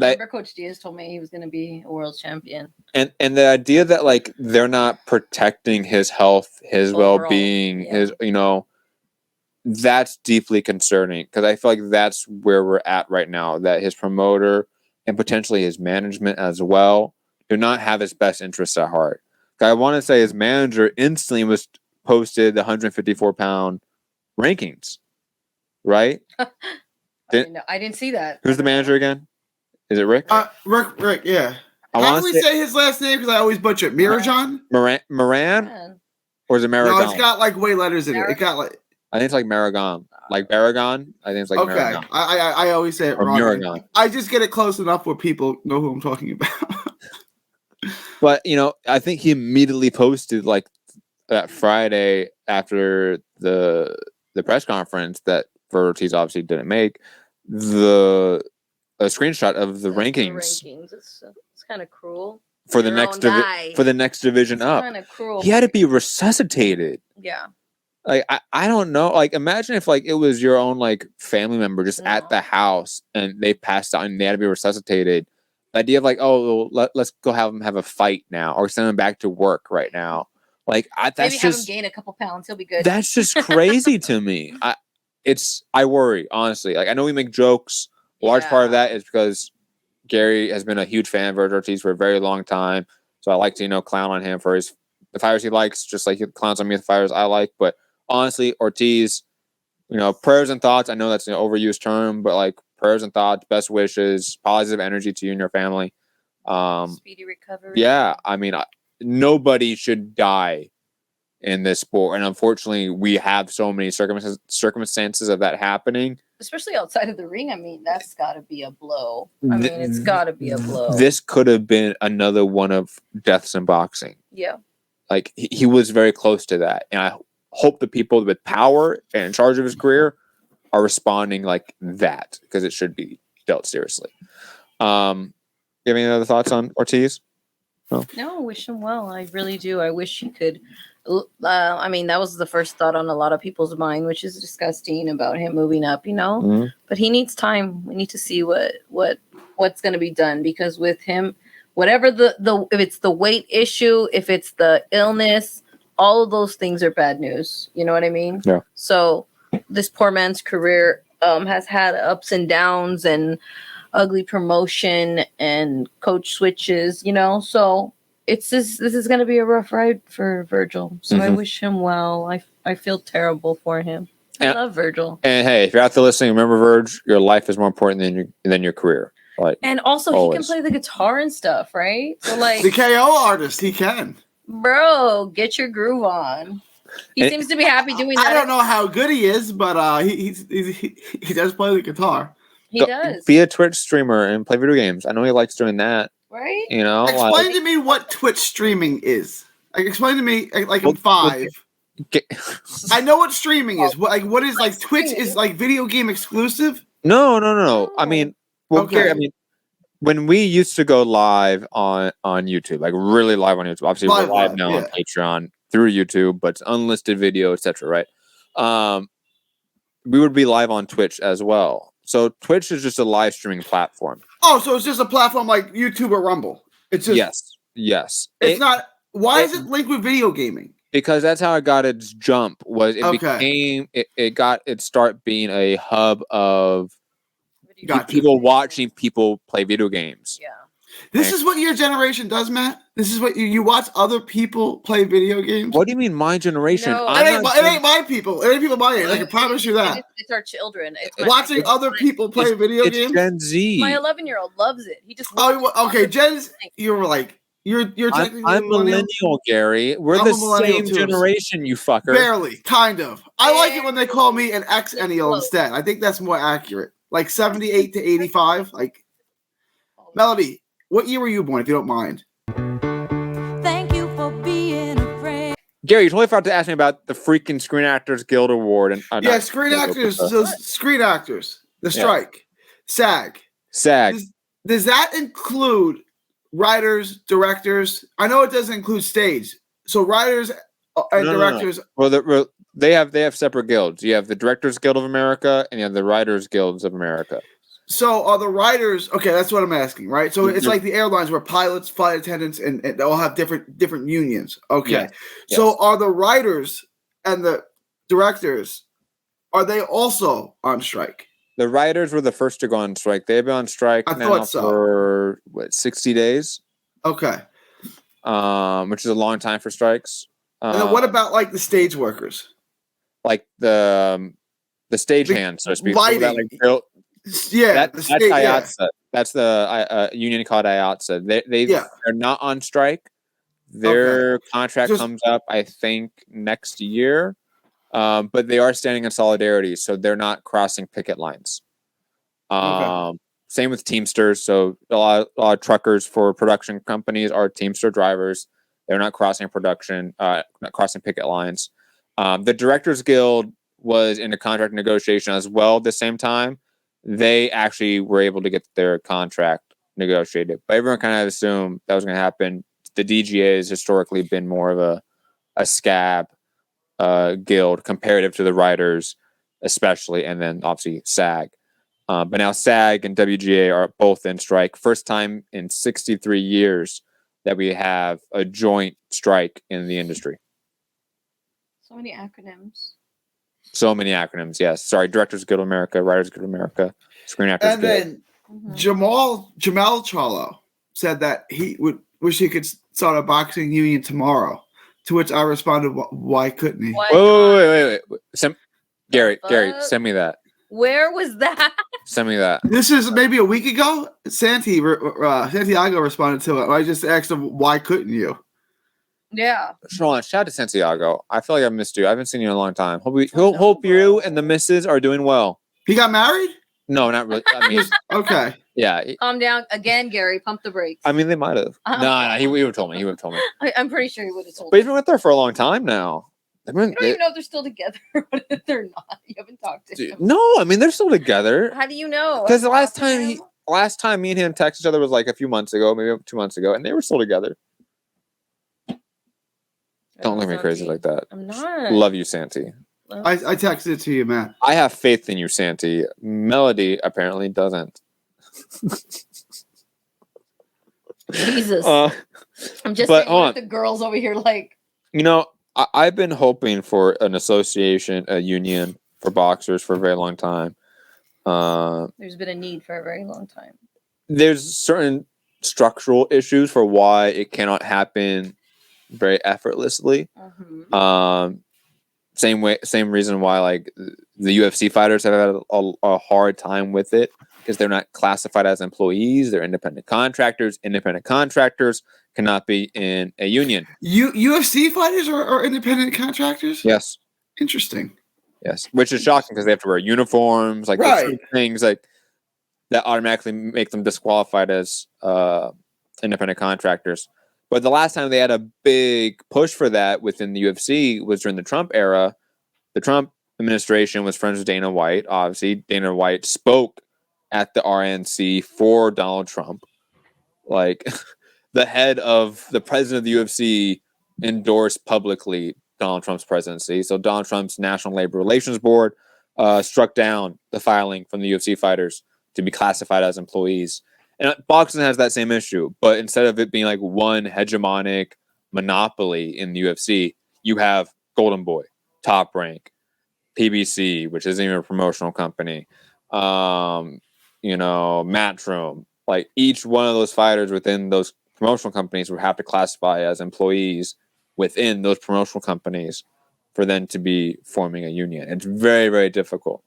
I remember Coach Diaz told me he was going to be a world champion. And the idea that like they're not protecting his health, his well-being, his, you know, that's deeply concerning, because I feel like that's where we're at right now, that his promoter and potentially his management as well do not have his best interests at heart. I want to say his manager instantly was posted the 154-pound rankings, right? I didn't see that. Who's the manager again? Is it Rick? Rick, yeah. How do we say his last name? Because I always butcher it. Mirajan? Moran? Or is it Maragon? No, it's got like way letters in it. It got like... I think it's like Maragon. Like Baragon? I think it's like Maragon. I always say it or wrong. Miragon. I just get it close enough where people know who I'm talking about. But, you know, I think he immediately posted like that Friday after the press conference that Ortiz obviously didn't make, a screenshot of the rankings. It's kind of cruel. For the next division up. Kind of cruel. He had to be resuscitated. Yeah. Like I don't know. Like imagine if like it was your own like family member just at the house and they passed out and they had to be resuscitated. The idea of like, oh, let's go have him have a fight now, or send him back to work right now. Like that's maybe just, have him gain a couple pounds. He'll be good. That's just crazy to me. I worry, honestly. Like I know we make jokes. A large part of that is because Gary has been a huge fan of Vergil Ortiz for a very long time. So I like to, you know, clown on him for the fighters he likes, just like he clowns on me with the fighters I like. But honestly, Ortiz, you know, prayers and thoughts. I know that's an overused term, but like prayers and thoughts, best wishes, positive energy to you and your family. Speedy recovery. Yeah, I mean, nobody should die in this sport, and unfortunately, we have so many circumstances of that happening. Especially outside of the ring. I mean, that's got to be a blow. I mean, it's got to be a blow. This could have been another one of deaths in boxing. Yeah. Like, he was very close to that. And I hope the people with power and in charge of his career are responding like that, because it should be dealt seriously. You have any other thoughts on Ortiz? No, wish him well. I really do. I wish he could. I mean, that was the first thought on a lot of people's mind, which is disgusting about him moving up, you know. Mm-hmm. But he needs time. We need to see what's going to be done, because with him, whatever the if it's the weight issue, if it's the illness, all of those things are bad news. You know what I mean? Yeah. So this poor man's career has had ups and downs and ugly promotion and coach switches, so this is going to be a rough ride for Virgil. So I wish him well. I feel terrible for him. I love Virgil. And hey, if you're out there listening, remember, Virg, your life is more important than your career. And also always. He can play the guitar and stuff, right? So the KO artist, he can. Bro, get your groove on. He seems to be happy doing that. I don't know how good he is, but he does play the guitar. He does. Be a Twitch streamer and play video games. I know he likes doing that. Right? Explain to me what Twitch streaming is. Explain to me in 5. I know what streaming is. What is Twitch is video game exclusive? No. I mean, Gary, when we used to go live on YouTube, really live on YouTube. Obviously, we're live now on Patreon through YouTube, but it's unlisted video, etc. Right? We would be live on Twitch as well. So Twitch is just a live streaming platform. Oh, so it's just a platform like YouTube or Rumble. It's just yes. It's not. Why is it linked with video gaming? Because that's how it got its jump. It got its start being a hub of people watching people play video games. Yeah. This is what your generation does, Matt. This is what you watch other people play video games. What do you mean, my generation? No, it ain't my people. It ain't people my age. I can promise you that. It's our children. Watching other people play video games. Gen Z. My 11-year-old loves it. He just. Okay, Gen Z. You're technically I'm millennial, Gary. We're the same generation, you fucker. Barely, kind of. I like it when they call me an Xennial instead. I think that's more accurate. 78 to 85. Melody, what year were you born, if you don't mind? Thank you for being a friend. Gary, you totally forgot to ask me about the freaking Screen Actors Guild Award. Screen Actors. The strike. SAG. Does that include writers, directors? I know it doesn't include stage. So writers and directors. No. Well, they have separate guilds. You have the Directors Guild of America and you have the Writers Guilds of America. So are the writers? Okay, that's what I'm asking, right? So it's like the airlines where pilots, flight attendants, and they all have different unions. Okay, yes. So are the writers and the directors? Are they also on strike? The writers were the first to go on strike. They've been on strike for 60 days. Okay, which is a long time for strikes. And then what about the stage workers? The stage hands, so to speak. Lighting. That's IATSE. That's the union called IATSE. They're not on strike. Their contract comes up, I think, next year. But they are standing in solidarity, so they're not crossing picket lines. Same with Teamsters. So a lot of truckers for production companies are Teamster drivers. They're not crossing not crossing picket lines. The Directors Guild was in a contract negotiation as well at the same time. They actually were able to get their contract negotiated, but everyone kind of assumed that was going to happen. The DGA has historically been more of a scab guild comparative to the writers, especially, and then obviously SAG. But now SAG and WGA are both in strike. First time in 63 years that we have a joint strike in the industry. So many acronyms. So many acronyms, yes. Sorry, Directors Guild of America, Writers Guild of America, Screen Actors Guild. And then Jamal Charlo said that he would wish he could start a boxing union tomorrow. To which I responded, "Why couldn't he?" Wait. Gary, send me that. Where was that? Send me that. This is maybe a week ago. Santiago responded to it. I just asked him, "Why couldn't you?" Yeah. Shout out to Santiago. I feel like I've missed you. I haven't seen you in a long time. Hope you and the missus are doing well. He got married? No, not really. I mean, okay. Yeah. Calm down again, Gary. Pump the brakes. I mean, they might have. No, he would have told me. He would have told me. I'm pretty sure he would have told me. But he's been with her for a long time now. You don't even know if they're still together or if they're not. You haven't talked to him. No, I mean, they're still together. How do you know? Because the last time me and him texted each other was a few months ago, maybe 2 months ago, and they were still together. Don't look at me crazy like that. I'm not. Love you, Santi. I texted it to you, Matt. I have faith in you, Santi. Melody apparently doesn't. Jesus. I'm just saying the girls over here I've been hoping for an association, a union, for boxers for a very long time. There's been a need for a very long time. There's certain structural issues for why it cannot happen very effortlessly. Same reason why like the UFC fighters have had a hard time with it, because they're not classified as employees. They're independent contractors. Independent contractors cannot be in a union. UFC fighters are independent contractors? Yes. Interesting. Yes. Which is shocking because they have to wear uniforms, like Right. things like that automatically make them disqualified as independent contractors. But the last time they had a big push for that within the UFC was during the Trump era. The Trump administration was friends with Dana White. Obviously, Dana White spoke at the RNC for Donald Trump. Like, the head of the president of the UFC endorsed publicly Donald Trump's presidency. So Donald Trump's National Labor Relations Board struck down the filing from the UFC fighters to be classified as employees. And boxing has that same issue, but instead of it being like one hegemonic monopoly in the UFC, you have Golden Boy, Top Rank, PBC, which isn't even a promotional company, Matchroom. Like each one of those fighters within those promotional companies would have to classify as employees within those promotional companies for them to be forming a union. It's very, very difficult.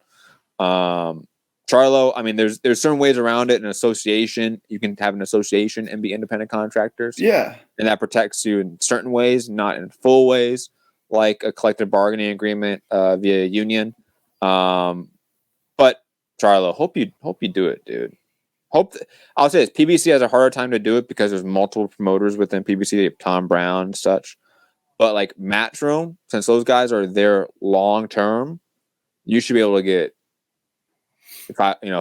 Charlo, I mean, there's certain ways around it. An association, you can have an association and be independent contractors. Yeah. And that protects you in certain ways, not in full ways, like a collective bargaining agreement via union. But Charlo, hope you do it, dude. I'll say this: PBC has a harder time to do it because there's multiple promoters within PBC, Tom Brown and such. But like Matchroom, since those guys are there long term, you should be able to get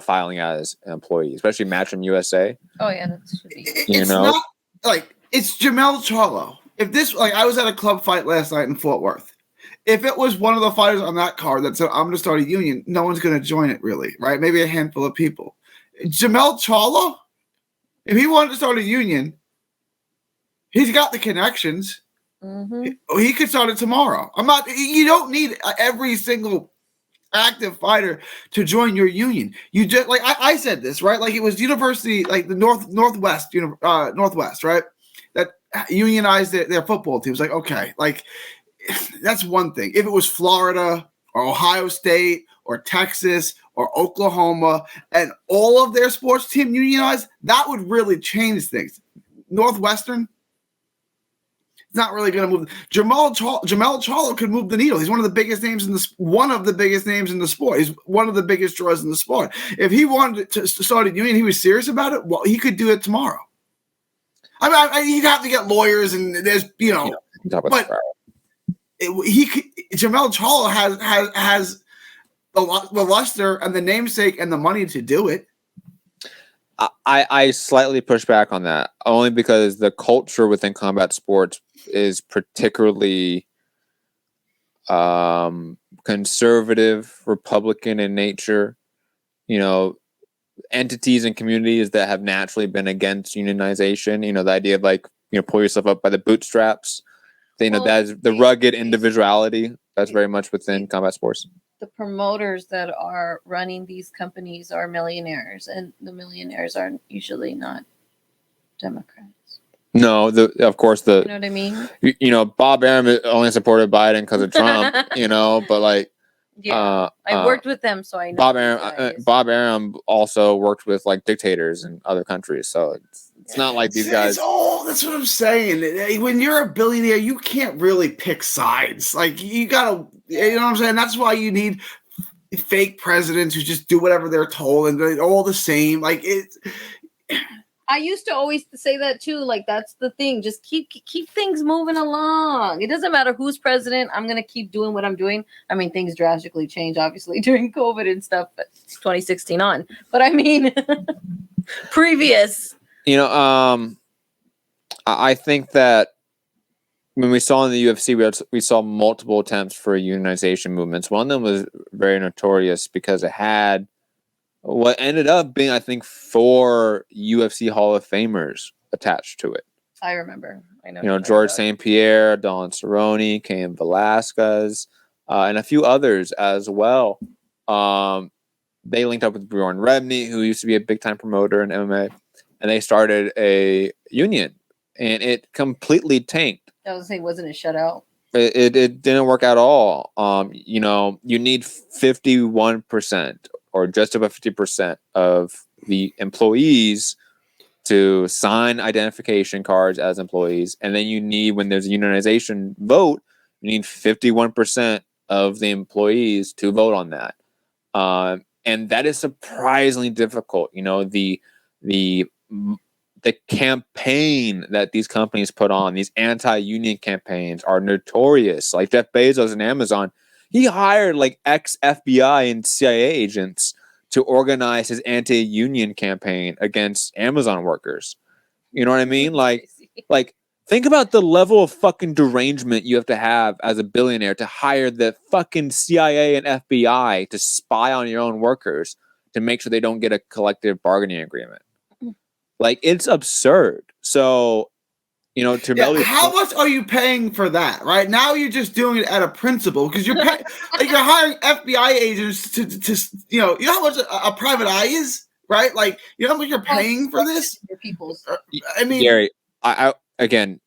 filing as an employee, especially Matchroom USA. Oh yeah, that should be. It's not like it's Jamel Charlo. If this, like, I was at a club fight last night in Fort Worth. If it was one of the fighters on that card that said, I'm going to start a union, no one's going to join it, really, right? Maybe a handful of people. Jamel Charlo, if he wanted to start a union, he's got the connections. He could start it tomorrow. You don't need every single active fighter to join your union. You just, like I said this, right? Like it was university, like the Northwest, right? That unionized their football teams. Like, okay, like that's one thing. If it was Florida or Ohio State or Texas or Oklahoma and all of their sports team unionized, that would really change things. Northwestern, it's not really going to move. Jamel Charlo could move the needle. He's one of the biggest names in the sport. He's one of the biggest draws in the sport. If he wanted to start a union, he was serious about it. Well, he could do it tomorrow. I mean, he'd have to get lawyers, and there's but Jamel Charlo has the luster and the namesake and the money to do it. I slightly push back on that, only because the culture within combat sports is particularly conservative, Republican in nature. Entities and communities that have naturally been against unionization. The idea of pull yourself up by the bootstraps. That is the rugged individuality that's very much within combat sports. The promoters that are running these companies are millionaires, and the millionaires are usually not Democrats. No, of course you know what I mean. Bob Arum only supported Biden because of Trump. But like, I worked with them, so I know. Bob Arum also worked with like dictators in other countries, so it's not like these guys. That's what I'm saying. When you're a billionaire, you can't really pick sides. Like you gotta, you know what I'm saying? That's why you need fake presidents who just do whatever they're told and they're all the same. Like it's. I used to always say that too. Like that's the thing. Just keep things moving along. It doesn't matter who's president. I'm gonna keep doing what I'm doing. I mean, things drastically change, obviously, during COVID and stuff. But 2016 on. But I mean, previous. I think that when we saw in the UFC, we saw multiple attempts for unionization movements. One of them was very notorious because it had what ended up being, I think, 4 UFC Hall of Famers attached to it. I remember. I know. George St. Pierre, Don Cerrone, Cain Velasquez, and a few others as well. They linked up with Bjorn Rebney, who used to be a big time promoter in MMA, and they started a union, and it completely tanked. I was saying, wasn't a shutout. It didn't work at all. You need 51% or just about 50% of the employees to sign identification cards as employees, and then you need, when there's a unionization vote, you need 51% of the employees to vote on that, and that is surprisingly difficult. The campaign that these companies put on, these anti-union campaigns, are notorious. Like Jeff Bezos and Amazon, he hired like ex-FBI and CIA agents to organize his anti-union campaign against Amazon workers. You know what I mean? Like think about the level of fucking derangement you have to have as a billionaire to hire the fucking CIA and FBI to spy on your own workers to make sure they don't get a collective bargaining agreement. Like, it's absurd. So, how much are you paying for that? Right now, you're just doing it at a principle because you're paying, like you're hiring FBI agents to you know how much a private eye is, right? Like, you know how much you're paying for this? I mean, Gary, I again,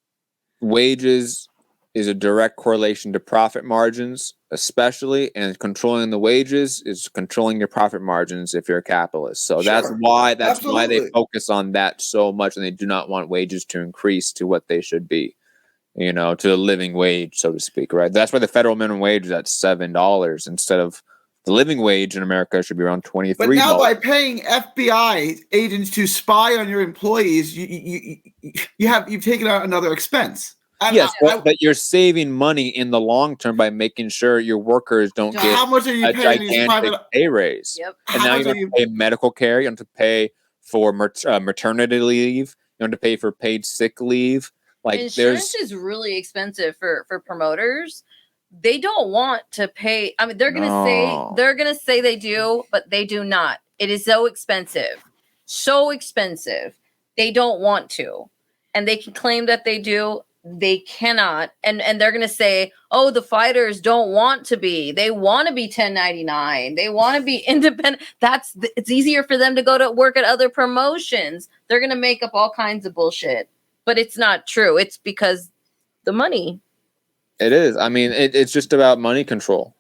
wages is a direct correlation to profit margins, especially, and controlling the wages is controlling your profit margins if you're a capitalist. So that's why they focus on that so much, and they do not want wages to increase to what they should be, to the living wage, so to speak, right? That's why the federal minimum wage is at $7 instead of the living wage in America should be around $23. But now by paying FBI agents to spy on your employees, you've taken out another expense. Yes, but you're saving money in the long term by making sure your workers don't get how much are you a paying gigantic pay raise. Yep. And now you have to pay medical care. You have to pay for maternity leave. You have to pay for paid sick leave. Like, insurance is really expensive for promoters. They don't want to pay. I mean, they're gonna say they do, but they do not. It is so expensive. They don't want to, and they can claim that they do. They cannot, and they're gonna say, "Oh, the fighters don't want to be. They want to be 1099. They want to be independent." It's easier for them to go to work at other promotions. They're gonna make up all kinds of bullshit, but it's not true. It's because the money. It is. I mean, it's just about money control.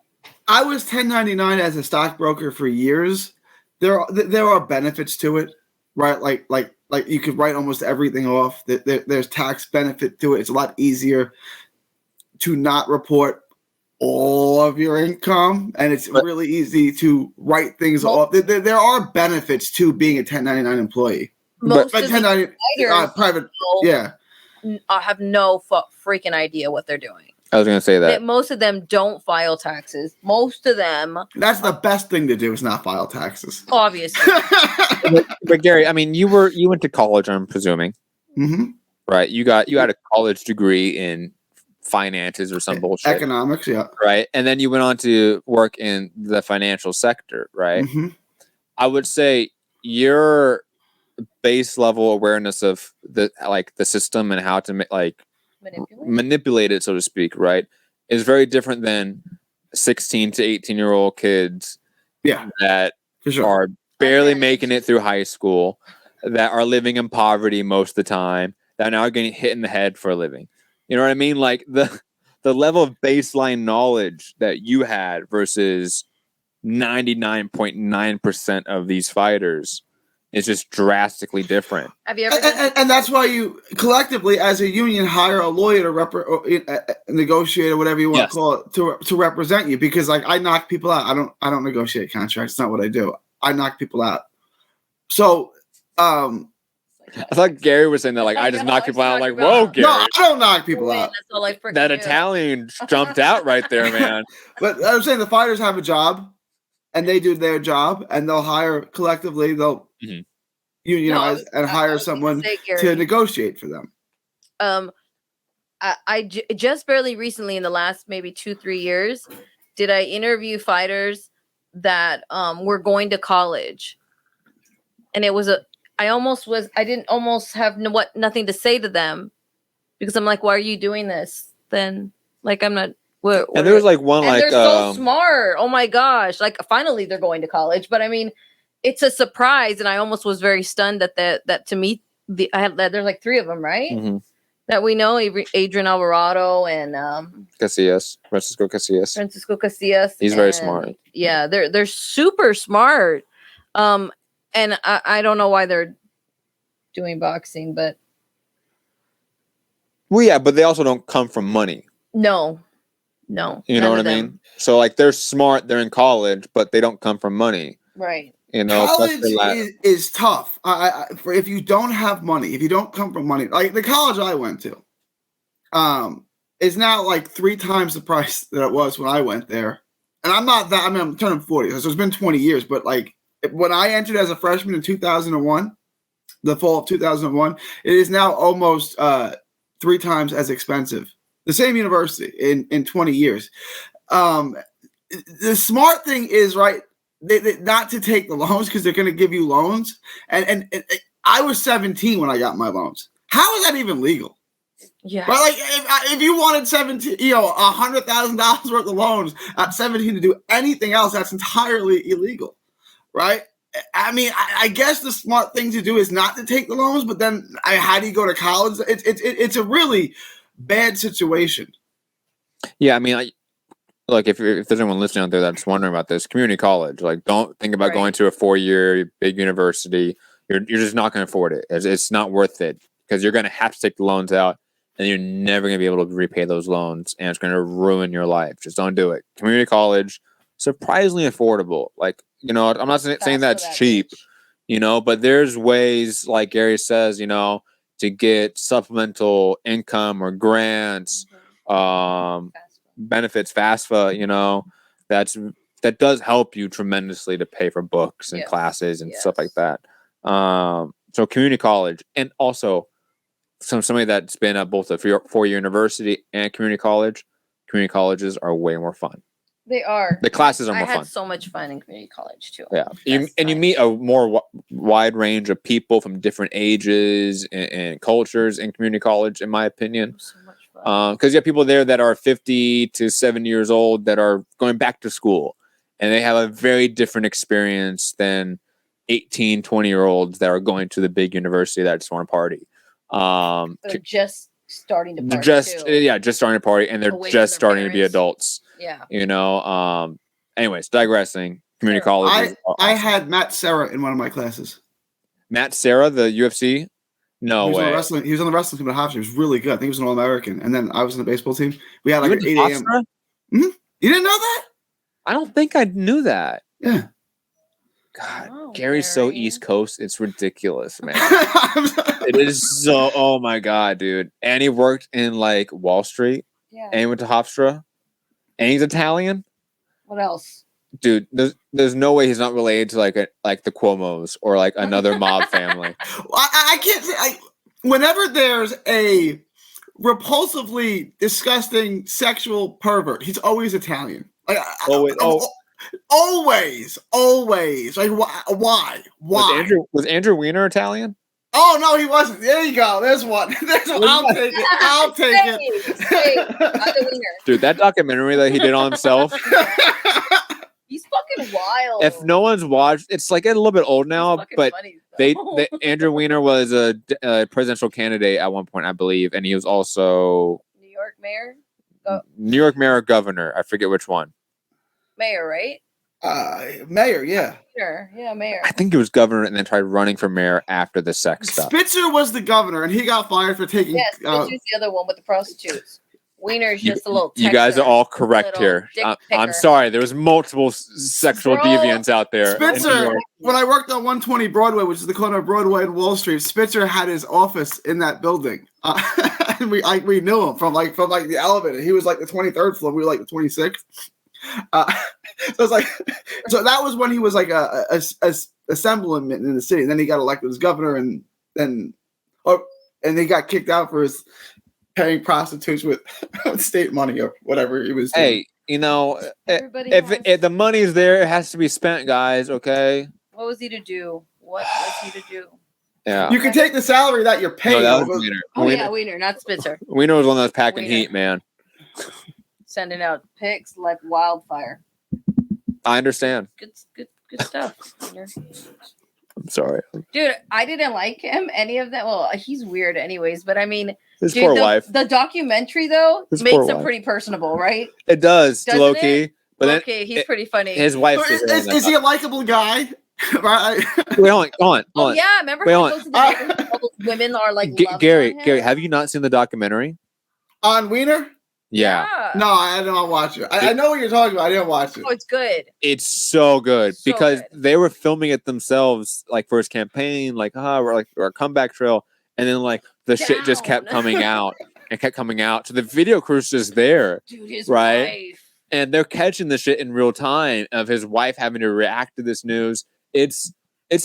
I was 1099 as a stockbroker for years. There are benefits to it, right? Like you could write almost everything off. There's tax benefit to it. It's a lot easier to not report all of your income, and it's really easy to write things off. There are benefits to being a 1099 employee. Most but of 1099 private, I have no freaking idea what they're doing. I was going to say that. Most of them don't file taxes. Most of them. That's the best thing to do is not file taxes. Obviously. but Gary, I mean, you went to college, I'm presuming. Mm-hmm. Right? You had a college degree in finances or some bullshit. Economics, yeah. Right? And then you went on to work in the financial sector, right? Mm-hmm. I would say your base level awareness of the system and how to manipulate it, so to speak, right, is very different than 16 to 18-year-old kids that are barely making it through high school, that are living in poverty most of the time, that are now getting hit in the head for a living. You know what I mean? Like, the level of baseline knowledge that you had versus 99.9% of these fighters is just drastically different. Have you ever and that's why you collectively, as a union, hire a lawyer to negotiate or whatever you want to call it to represent you. Because I knock people out. I don't negotiate contracts. It's not what I do. I knock people out. So I thought Gary was saying that I just knock people out. Like, whoa, Gary. No, I don't knock people out. That's all I that Italian jumped out right there, man. But I'm saying the fighters have a job. And they do their job, and they'll hire collectively. They'll unionize and hire someone to negotiate for them. I just barely recently, in the last maybe 2-3 years, did I interview fighters that were going to college, and it was I didn't almost have nothing to say to them because I'm like, why are you doing this? Then I'm not. And there was like one and like they're so smart. Oh my gosh! Like finally they're going to college. But I mean, it's a surprise, and I almost was very stunned that to meet there's like 3 of them, right? Mm-hmm. That we know, Adrian Alvarado and Francisco Casillas. He's very smart. Yeah, they're super smart. And I don't know why they're doing boxing, but well, yeah, but they also don't come from money. No. You know what I mean? So like they're smart, they're in college, but they don't come from money. Right. You know, college is tough. For if you don't have money, if you don't come from money, like the college I went to, is now like 3 times the price that it was when I went there. And I'm not that. I mean, I'm turning 40, so it's been 20 years. But like when I entered as a freshman in 2001, the fall of 2001, it is now almost 3 times as expensive. The same university in 20 years. The smart thing is right. They not to take the loans because they're going to give you loans. And I was 17 when I got my loans. How is that even legal? Yeah. But like if you wanted $100,000 worth of loans at 17 to do anything else, that's entirely illegal, right? I mean, I guess the smart thing to do is not to take the loans, but then how do you go to college? It's a really bad situation. Yeah, I mean, look, if there's anyone listening out there that's wondering about this, community college, like don't think about going to a 4-year big university. You're just not going to afford it. It's not worth it because you're going to have to take the loans out and you're never going to be able to repay those loans and it's going to ruin your life. Just don't do it. Community college, surprisingly affordable. Like, you know, I'm not saying that's cheap, you know, but there's ways, like Gary says, you know, to get supplemental income or grants, benefits, FAFSA, you know, that does help you tremendously to pay for books and classes and stuff like that. So community college, and also somebody that's been at both a 4-year university and community colleges are way more fun. They are. The classes are more fun. I had so much fun in community college too. Yeah, you meet a more wide range of people from different ages and cultures in community college, in my opinion. So much fun. Because you have people there that are 50 to 70 years old that are going back to school, and they have a very different experience than 18, 20-year-olds that are going to the big university that just want to party. They're just starting to party. Just starting to party, and they're just starting to be adults. Yeah. You know, anyways, digressing. Community college. I had Matt Serra in one of my classes. Matt Serra, the UFC? No way. He was on the wrestling team at Hofstra. He was really good. I think he was an All-American. And then I was on the baseball team. We had like an 8 a.m. Mm-hmm. You didn't know that? I don't think I knew that. Yeah. God, Gary's so East Coast. It's ridiculous, man. It is so, oh my God, dude. And he worked in like Wall Street. Yeah. And he went to Hofstra. And he's Italian. What else? Dude, there's no way he's not related to like the Cuomos or like another mob family. I can't say. Whenever there's a repulsively disgusting sexual pervert, he's always Italian. Like, always. Like, why? Was Andrew Weiner Italian? Oh no, he wasn't. There you go. There's one. I'll take it. Dude, that documentary that he did on himself. He's fucking wild. If no one's watched, it's like a little bit old now, but Andrew Weiner was a presidential candidate at one point, I believe, and he was also New York mayor. New York mayor or governor. I forget which one. Mayor, right? Mayor, yeah. Sure, yeah, mayor. I think he was governor and then tried running for mayor after the sex stuff. Spitzer was the governor, and he got fired for taking. Yes, Spitzer's the other one with the prostitutes. Wiener's just a little. You guys are all correct here. I'm sorry. There was multiple sexual deviants out there. Spitzer, when I worked on 120 Broadway, which is the corner of Broadway and Wall Street, Spitzer had his office in that building. And we knew him from the elevator. He was like the 23rd floor. We were like the 26th. So that was when he was like a assemblyman in the city. And then he got elected as governor, and he got kicked out for his paying prostitutes with state money or whatever he was doing. Hey, you know, if the money's there, it has to be spent, guys. Okay. What was he to do? What was he to do? Yeah. You can take the salary that you're paying. No, that was Wiener. Wiener, not Spitzer. Wiener was one that was packing heat, man. sending out pics like wildfire. I understand. Good stuff. I'm sorry. Dude, I didn't like him, any of that. Well, he's weird anyways, but I mean, His poor wife. The documentary, though, His makes poor him wife. pretty personable, right? It does, Doesn't low-key. it? But Okay, he's pretty funny. his wife Is he a likable guy? Right? Wait, hold on. Oh, yeah. Remember Wait, how hold he goes to the neighborhood and all those women are like loving Gary, on him? Gary, have you not seen the documentary? On Wiener? Yeah. No, I don't watch it. I know what you're talking about. I didn't watch it. Oh, it's good. It's so good So because good. they were filming it themselves, like for his campaign, like we're like our comeback trail, and then like the shit just kept Down. coming out and kept coming out. So the video crew's just there, Dude, his right? wife. And they're catching the shit in real time of his wife having to react to this news. It's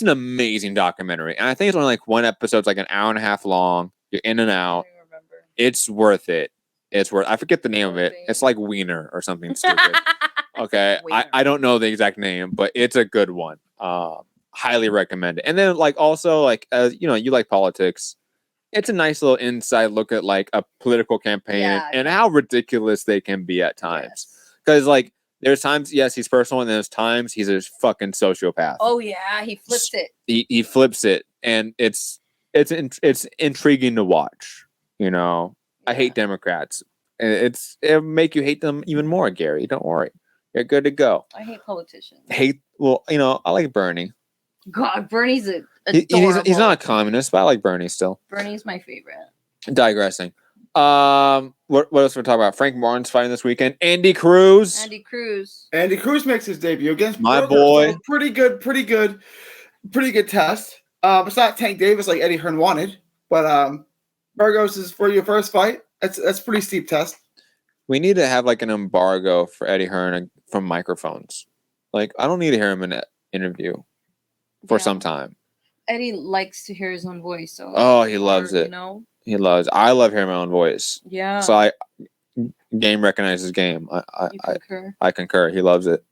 an amazing documentary, and I think it's only like one episode's like an hour and a half long. You're in and I out. don't even remember. It's worth it. It's worth. I forget the name of it. It's like Wiener or something stupid. Okay, Wiener. I don't know the exact name, but it's a good one. Highly recommend it. And then like also like you know, you like politics. It's a nice little inside look at like a political campaign and how ridiculous they can be at times. Because like there's times, yes, he's personal, and there's times he's a fucking sociopath. Oh yeah, he flips it. He flips it, and it's intriguing to watch. You know, I hate Democrats. It'll make you hate them even more, Gary. Don't worry, you're good to go. I hate politicians. Well, you know, I like Bernie. God, Bernie's adorable. He's not a communist, but I like Bernie still. Bernie's my favorite. Digressing. What else we're talking about? Frank Martin's fighting this weekend. Andy Cruz. Andy Cruz makes his debut against my Burgos. boy. So pretty good test. It's not Tank Davis like Eddie Hearn wanted, but Burgos is for your first fight. That's a pretty steep test. We need to have like an embargo for Eddie Hearn from microphones. Like I don't need to hear him in an interview for some time. Eddie likes to hear his own voice. So he loves it. You know, he loves. I love hearing my own voice. Yeah. So game recognizes game. I concur. He loves it.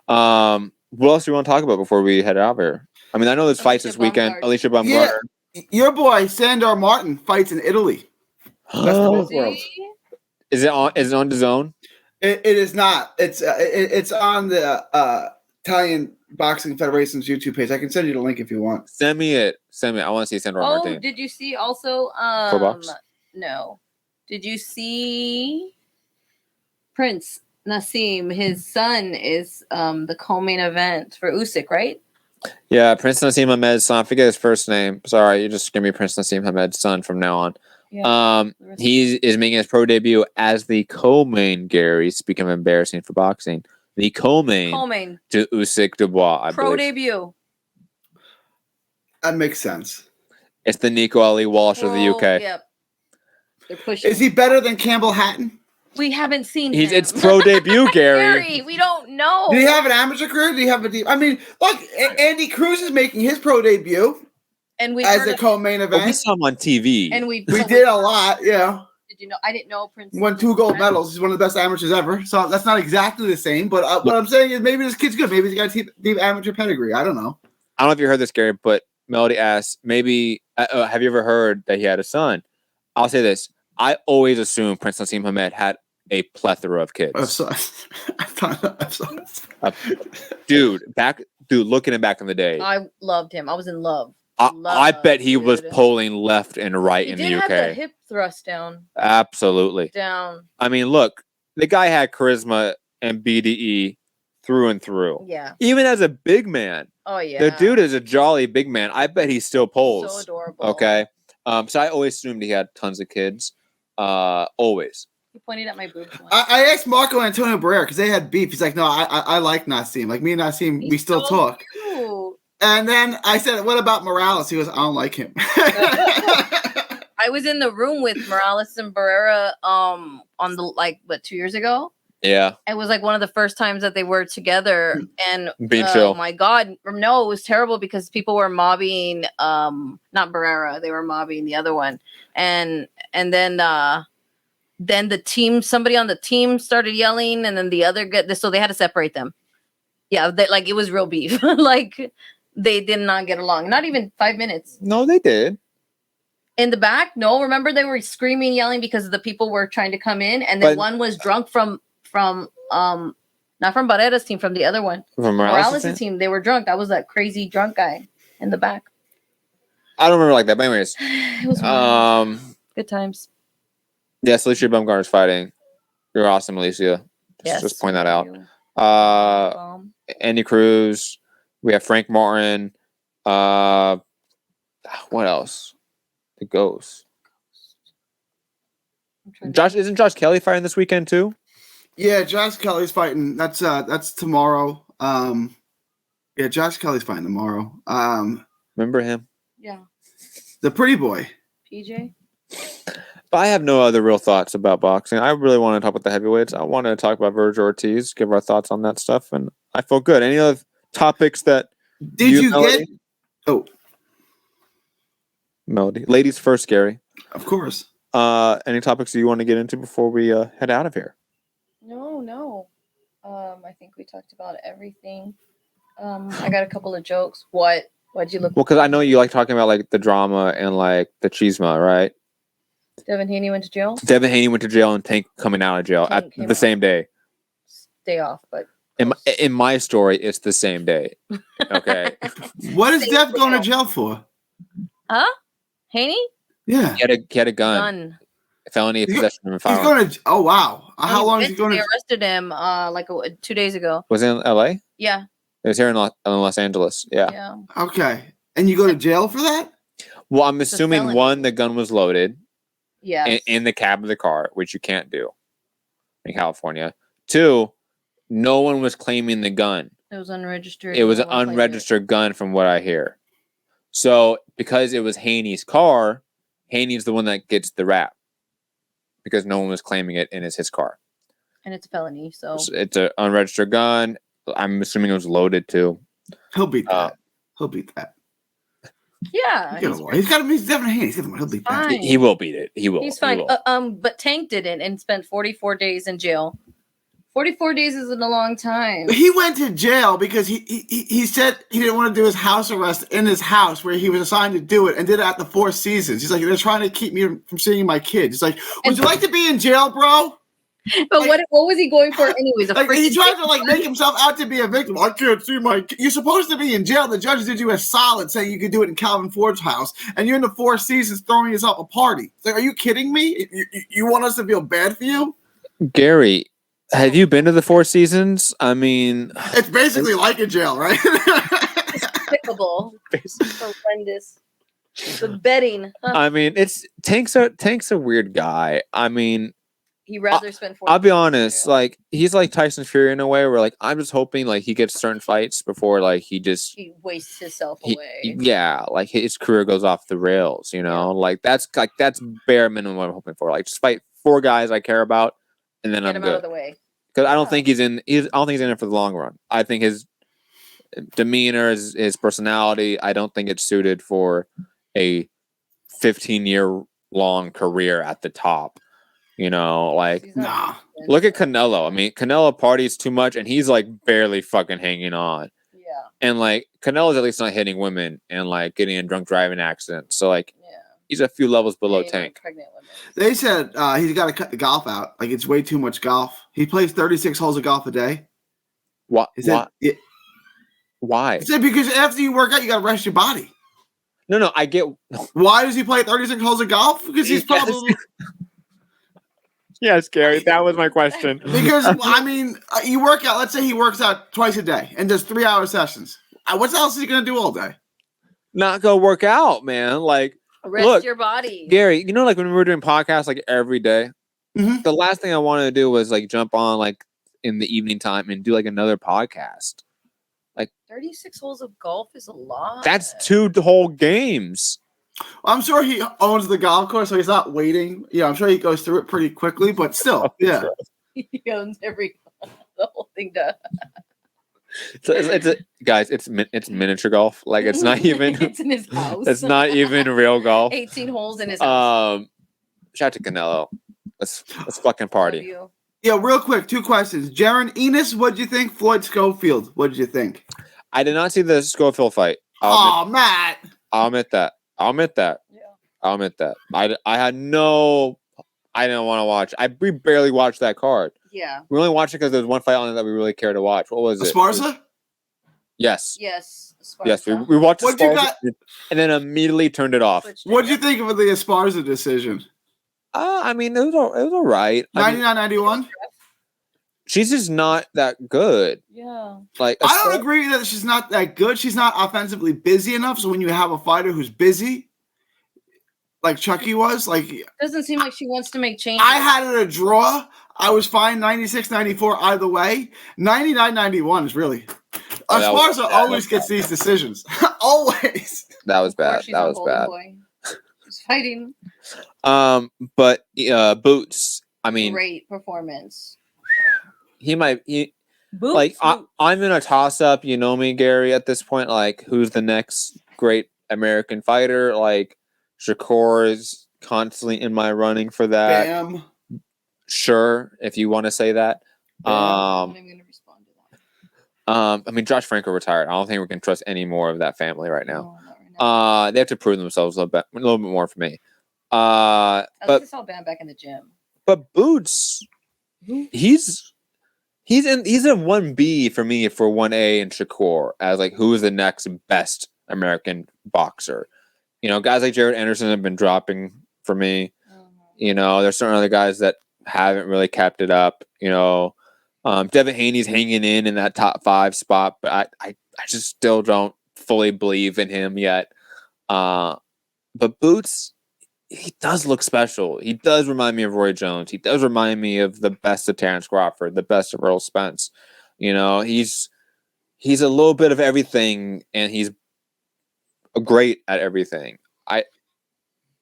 What else do you want to talk about before we head out here? I mean, I know there's fights this weekend. Alicia Baumgartner. Yeah, your boy Sandor Martin fights in Italy. Is it on DAZN? It is not. It's on the Italian Boxing Federation's YouTube page. I can send you the link if you want. Send me it. I want to see Sandor Martin. Oh, did you see also? No. Did you see Prince Nassim? His son is the co-main event for Usyk, right? Yeah, Prince Nassim Hamad's son. I forget his first name. Sorry, you just give me Prince Nassim Hamad's son from now on. Yeah, he is making his pro debut as the co-main. Gary, speaking of embarrassing for boxing, the co-main to Usyk Dubois. I believe. Debut. That makes sense. It's the Nico Ali Walsh of the UK. Yep. They're pushing. Is he better than Campbell Hatton? We haven't seen him. It's pro debut, Gary. We don't know. Did he have an amateur career? Did he have a I mean, look, Andy Cruz is making his pro debut. And we as a co-main event. We saw him on TV. And we did a lot, yeah. Did you know? I didn't know Prince won 2 gold medals. He's one of the best amateurs ever. So that's not exactly the same. But what I'm saying is maybe this kid's good. Maybe he's got a deep amateur pedigree. I don't know. I don't know if you heard this, Gary, but Melody asked, maybe, have you ever heard that he had a son? I'll say this. I always assumed Prince Nassim Hamed had a plethora of kids. Dude, looking at back in the day. I loved him. I was in love. I bet he was pulling left and right in the UK. He did have the hip thrust down. Absolutely. Down. I mean, look, the guy had charisma and BDE through and through. Yeah. Even as a big man. Oh, yeah. The dude is a jolly big man. I bet he still pulls. So adorable. Okay. So I always assumed he had tons of kids. Always. He pointed at my boobs. I asked Marco Antonio Barrera because they had beef. He's like, no, I like Nassim. Like me and Nassim, we still talk. Cute. And then I said, what about Morales? He goes, I don't like him. I was in the room with Morales and Barrera on the 2 years ago. Yeah. It was like one of the first times that they were together. And chill. Oh my God. No, it was terrible because people were mobbing not Barrera, they were mobbing the other one. And then the team, somebody on the team started yelling, and then the other so they had to separate them. Yeah, it was real beef. Like they did not get along. Not even 5 minutes. No, they did. In the back? No, remember they were screaming, yelling because the people were trying to come in, and then one was drunk from from not from Barrera's team, from the other one. From Morales' team. They were drunk. That was that crazy drunk guy in the back. I don't remember like that, but anyways. It was wild. Good times. Yes, Alicia Bumgarner's fighting. You're awesome, Alicia. Just point that out. Andy Cruz. We have Frank Martin. What else? The Ghost. Isn't Josh Kelly fighting this weekend too? Yeah, Josh Kelly's fighting. That's tomorrow. Yeah, Josh Kelly's fighting tomorrow. Remember him? Yeah. The pretty boy. PJ. But I have no other real thoughts about boxing. I really want to talk about the heavyweights. I want to talk about Virgil Ortiz, give our thoughts on that stuff, and I feel good. Any other topics that did you get? Oh, Melody, ladies first, Gary. Of course. Any topics you want to get into before we head out of here? No. I think we talked about everything. I got a couple of jokes. What'd you look? Well, because I know you like talking about like the drama and like the chisma, right? Devin Haney went to jail. Devin Haney went to jail and Tank coming out of jail at the same day. Day off, but in my story, it's the same day. Okay. What is Dev going to jail for? Huh? Haney? Yeah. He had a gun. Felony possession of a firearm. He's going to. Oh wow! How long is he going to? They arrested him 2 days ago. Was it in L.A.? Yeah. It was here in Los Angeles. Yeah. Okay. And you go to jail for that? Well, I'm assuming one, the gun was loaded. Yeah. In the cab of the car, which you can't do in California. 2, no one was claiming the gun. It was unregistered. It was an unregistered gun from what I hear. So because it was Haney's car, Haney's the one that gets the rap. Because no one was claiming it and it's his car. And it's a felony, so. It's an unregistered gun. I'm assuming it was loaded too. He'll beat that. He'll beat that. Yeah. He's got to be Devin Haney. He'll beat that. He will beat it. He will. He's fine. But Tank didn't and spent 44 days in jail. 44 days isn't a long time. He went to jail because he said he didn't want to do his house arrest in his house where he was assigned to do it and did it at the Four Seasons. He's like, they're trying to keep me from seeing my kids. He's like, would you like to be in jail, bro? But like, what was he going for anyways? He tried to make himself out to be a victim. I can't see my kid. You're supposed to be in jail. The judge did you a solid saying you could do it in Calvin Ford's house. And you're in the Four Seasons throwing yourself a party. It's like, are you kidding me? You want us to feel bad for you? Gary, have you been to the Four Seasons? I mean, it's basically like a jail, right? It's despicable. Horrendous. The betting. Huh? I mean, Tank's a weird guy. I mean, he'd rather spend 40 I'll be honest, like he's like Tyson Fury in a way where like I'm just hoping like he gets certain fights before like he wastes himself away. Yeah, like his career goes off the rails, you know? Like that's bare minimum what I'm hoping for. Like just fight 4 guys I care about and then I'm good. Out of the way. Because I don't think he's in it for the long run. I think his demeanor, his personality, I don't think it's suited for a 15-year long career at the top. You know, like look at Canelo. I mean, Canelo parties too much and he's like barely fucking hanging on. Yeah. And like Canelo's at least not hitting women and like getting in drunk driving accidents. So like he's a few levels below Tank. They said he's got to cut the golf out. Like it's way too much golf. He plays 36 holes of golf a day. Why? Why? He said because after you work out, you got to rest your body. No, I get. Why does he play 36 holes of golf? Because he's probably. Yes, Gary, that was my question. Because, I mean, you work out. Let's say he works out twice a day and does 3-hour sessions. What else is he going to do all day? Not go work out, man. Like, rest your body. Gary, you know, like when we were doing podcasts like every day, the last thing I wanted to do was like jump on like in the evening time and do like another podcast. Like 36 holes of golf is a lot. That's 2 whole games. I'm sure he owns the golf course, so he's not waiting. Yeah, I'm sure he goes through it pretty quickly, but still, yeah. He owns the whole thing done. It's miniature golf. Like it's not even. It's in his house. It's not even real golf. 18 holes in his house. Shout out to Canelo. Let's fucking party. Yeah, real quick, 2 questions. Jaron Enos, what'd you think? Floyd Schofield, what'd you think? I did not see the Schofield fight. Matt. I'll admit that. Yeah. I'll admit that. I had no I didn't want to watch. We barely watched that card. Yeah. We only watched it because there was one fight on it that we really cared to watch. What was it? Esparza? Yes. Yes. Yes, we watched What'd you Esparza got? and then immediately turned it off. What did you think of the Esparza decision? I mean, it was all right. 99-91? She's just not that good. Yeah. Like I don't agree that she's not that good. She's not offensively busy enough. So when you have a fighter who's busy, like Chucky was, like doesn't seem like she wants to make changes. I had it a draw. I was fine 96-94 either way. 99-91 is really. Esparza always gets these decisions. Always. That was bad. That was bad. She's fighting. But Boots. I mean, great performance. Boots, like I'm in a toss up. You know me, Gary. At this point, like who's the next great American fighter? Like Shakur is constantly in my running for that. Bam. Sure, if you want to say that. I'm going to respond to that. I mean, Josh Franco retired. I don't think we can trust any more of that family right now. No, not right now. They have to prove themselves a little bit more for me. At But least I saw Bam back in the gym. but Boots, he's in 1B for me for 1A and Shakur as like who is the next best American boxer. You know, guys like Jared Anderson have been dropping for me. You know, there's certain other guys that haven't really kept it up. You know, Devin Haney's hanging in that top 5 spot, but I just still don't fully believe in him yet. But Boots, he does look special. He does remind me of Roy Jones. He does remind me of the best of Terrence Crawford, the best of Earl Spence. You know, he's a little bit of everything, and he's great at everything.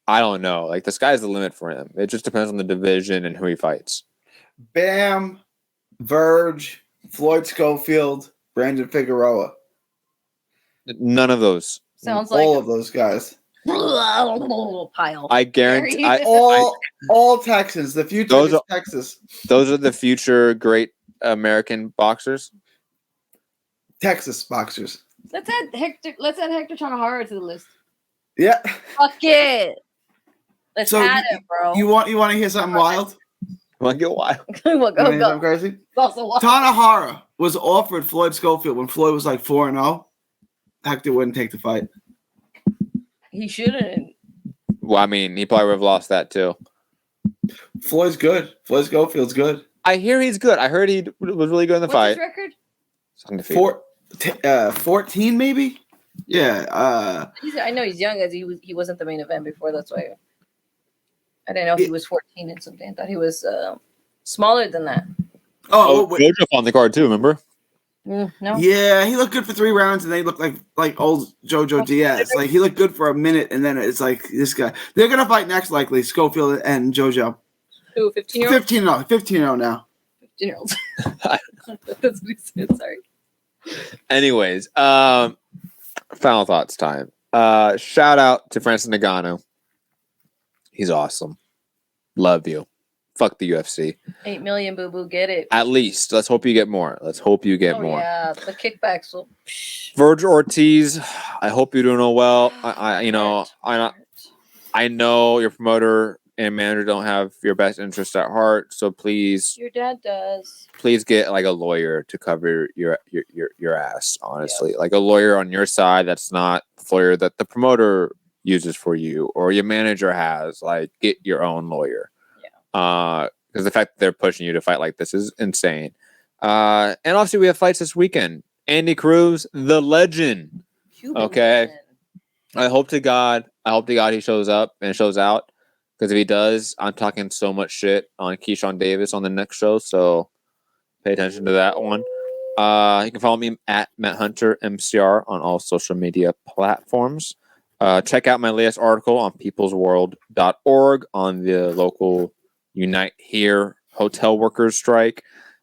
I don't know. Like the sky's the limit for him. It just depends on the division and who he fights. Bam, Verge, Floyd Schofield, Brandon Figueroa. None of those. Sounds like all of those guys. Pile. I guarantee. All Texans. The future is Texas. Those are the future great American boxers. Texas boxers. Let's add Hector Tanahara to the list. Yeah. Fuck it. Let's add it, bro. You want to hear something wild? Want to get wild? Go. Crazy. Also Tanahara was offered Floyd Schofield when Floyd was like 4-0. Hector wouldn't take the fight. He shouldn't. Well, I mean, he probably would have lost that too. Floyd's good. Floyd Schofield's good. I hear he's good. I heard he was really good in the fight. What's his record? 14 maybe. Yeah. I know he's young as he wasn't the main event before. That's why I didn't know he was 14 and something. I thought he was smaller than that. Jojo on the card too. Remember? No. Yeah, he looked good for 3 rounds, and they looked like old Jojo Diaz. Like he looked good for a minute, and then it's like this guy. They're gonna fight next, likely Schofield and Jojo. Who? 15-year-old? 15-0 now. 15-year-olds. That's what he said. Sorry. Anyways, final thoughts time. Shout out to Francis Ngannou. He's awesome. Love you. Fuck the UFC. 8 million, boo boo, get it. At least. Let's hope you get more. Let's hope you get more. Yeah, the kickbacks will. Virgil Ortiz, I hope you're doing well. I know your promoter and manager don't have your best interest at heart, so please. Your dad does. Please get like a lawyer to cover your ass. Honestly, like a lawyer on your side that's not the lawyer that the promoter uses for you or your manager has. Like, get your own lawyer. Because the fact that they're pushing you to fight like this is insane. And obviously we have fights this weekend. Andy Cruz, the legend. Okay. I hope to God he shows up and shows out. Because if he does, I'm talking so much shit on Keyshawn Davis on the next show. So pay attention to that one. You can follow me at Matt Hunter MCR on all social media platforms. Check out my latest article on peoplesworld.org on the local Unite Here hotel workers strike.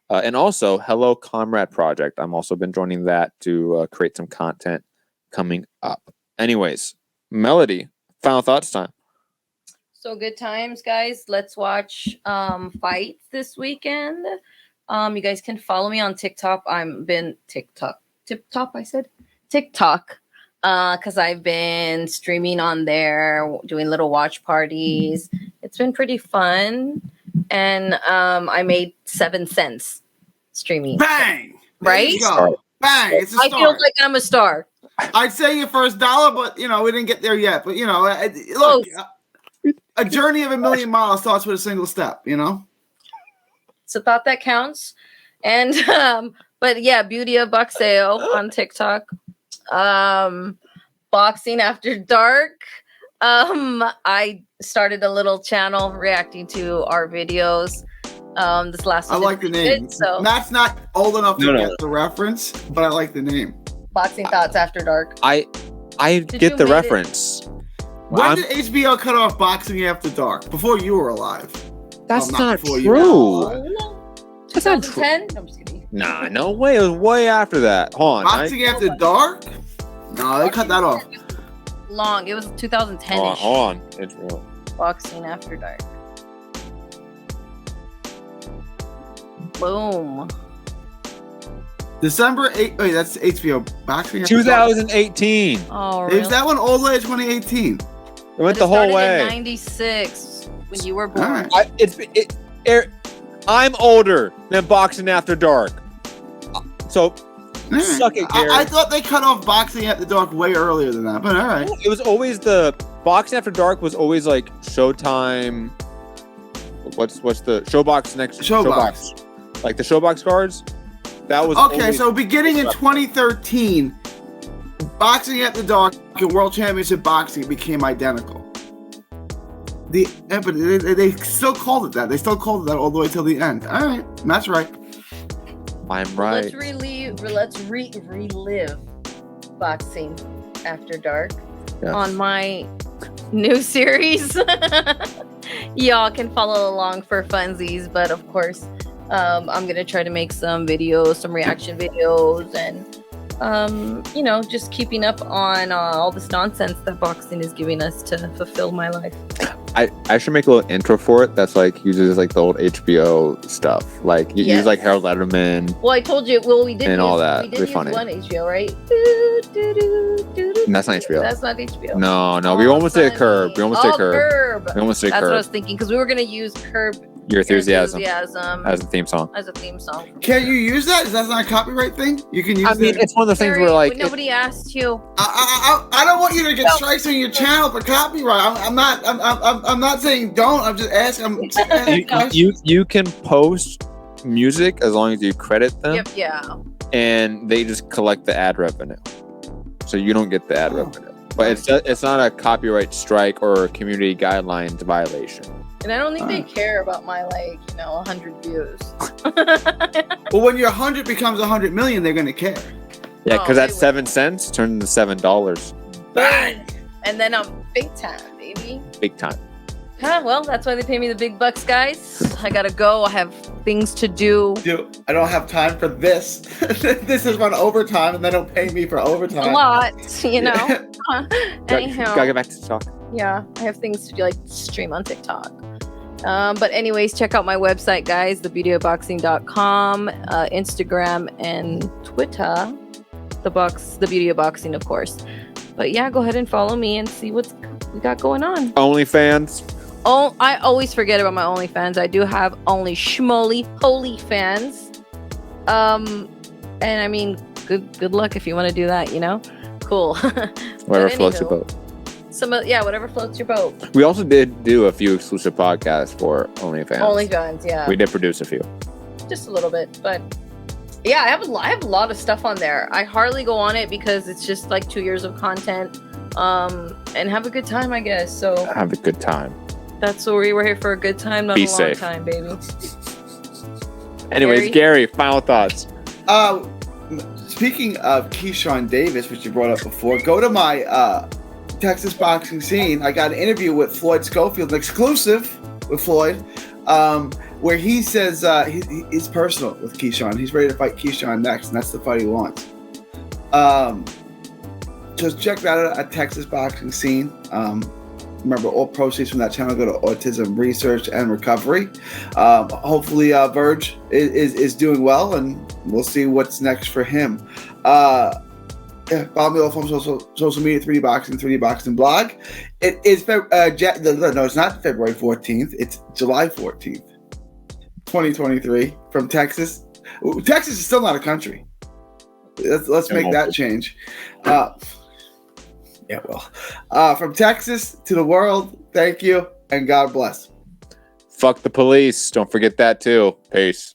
And also Hello Comrade Project. I'm also been joining that to create some content coming up. Anyways, Melody, final thoughts time. So good times, guys. Let's watch fights this weekend. You guys can follow me on TikTok. TikTok. Because I've been streaming on there, doing little watch parties. It's been pretty fun, and I made 7 cents streaming. Bang! Right? There you go. Bang! It's a I start. feel like I'm a star. I'd say your first $1, but we didn't get there yet. But look, a journey of 1,000,000 miles starts with a single step. It's a thought that counts. And but yeah, Beauty of Boxeo on TikTok. Boxing After Dark. I started a little channel reacting to our videos. This last one I like the name. So Matt's not old enough to get the reference, but I like the name. Boxing Thoughts After Dark. I get the reference. When did HBO cut off Boxing After Dark? Before you were alive. That's not before true. you were. That's not true. 2010? No, I'm just kidding. Nah, no way. It was way after that. Hold on. Boxing After Dark? No, they cut that off. Long. It was 2010. Hold on. It's real. Boxing After Dark. Boom. December 8th. Wait, that's HBO. Boxing After 2018. Oh, Dark. Is that one all the way to 2018? It went the whole way. In 96 when you were born. Right. I'm older than Boxing After Dark. So, suck it, Gary. I thought they cut off Boxing After Dark way earlier than that, but all right. It was always the Boxing After Dark was always like Showtime. What's the Showbox next? Showbox. Like the Showbox cards. That was okay. So beginning in 2013, Boxing After Dark and World Championship Boxing became identical. But they still called it that. They still called it that all the way till the end. All right, that's right. I'm right. Let's relive Boxing After Dark on my new series. Y'all can follow along for funsies, but of course, I'm gonna try to make some videos, some reaction videos, and just keeping up on all this nonsense that boxing is giving us to fulfill my life. I should make a little intro for it that's like uses like the old HBO stuff. Like you use like Harold Letterman. Well, I told you. Well, we did and use, all that. We did use funny. one HBO, right? And that's not HBO. That's not HBO. No. We almost did Curb. We almost did Curb. We almost did That's Curb. what I was thinking because we were gonna use Curb Your Enthusiasm as a theme song. Can you use that? Is that not a copyright thing? You can use. I mean, it's one of those things where like nobody asked you. I don't want you to get strikes on your channel for copyright. I'm not saying don't. I'm just asking. You can post music as long as you credit them. Yep. Yeah. And they just collect the ad revenue, so you don't get the ad revenue. But it's not a copyright strike or a community guidelines violation. And I don't think they care about my 100 views. Well, when your 100 becomes 100 million, they're gonna care. Yeah, because that 7 cents turned into $7. Bang! And then I'm big time, baby. Big time. Well, that's why they pay me the big bucks, guys. I gotta go. I have things to do. Dude, I don't have time for this. This is on overtime, and they don't pay me for overtime. A lot, Anyhow. Gotta get back to talk. Yeah, I have things to do, like stream on TikTok. But anyways, check out my website, guys, thebeautyofboxing.com, Instagram and Twitter, the Beauty of Boxing, of course. But yeah, go ahead and follow me and see what we got going on. OnlyFans. Oh, I always forget about my OnlyFans. I do have only schmoly holy fans. And I mean, good luck if you want to do that. Cool. Whatever floats your boat. Whatever floats your boat. We also did do a few exclusive podcasts for OnlyFans. OnlyFans, yeah. We did produce a few. Just a little bit, but yeah, I have a lot of stuff on there. I hardly go on it because it's just like 2 years of content, and have a good time, I guess. So have a good time. That's what we're here for, a good time, not Be a long safe. time, baby. Anyways, Gary, final thoughts. Speaking of Keyshawn Davis, which you brought up before, go to my Texas boxing scene. I got an interview with Floyd Schofield, an exclusive with Floyd, where he says he's personal with Keyshawn. He's ready to fight Keyshawn next, and that's the fight he wants. Just check that out at Texas boxing scene. Remember, all proceeds from that channel go to autism research and recovery. Hopefully, Verge is doing well, and we'll see what's next for him. Yeah, follow me all from social media, 3D Boxing, 3D Boxing blog. It is no, it's not February 14th. It's July 14th, 2023, from Texas. Texas is still not a country. Let's make that change. From Texas to the world, thank you, and God bless. Fuck the police. Don't forget that too. Peace.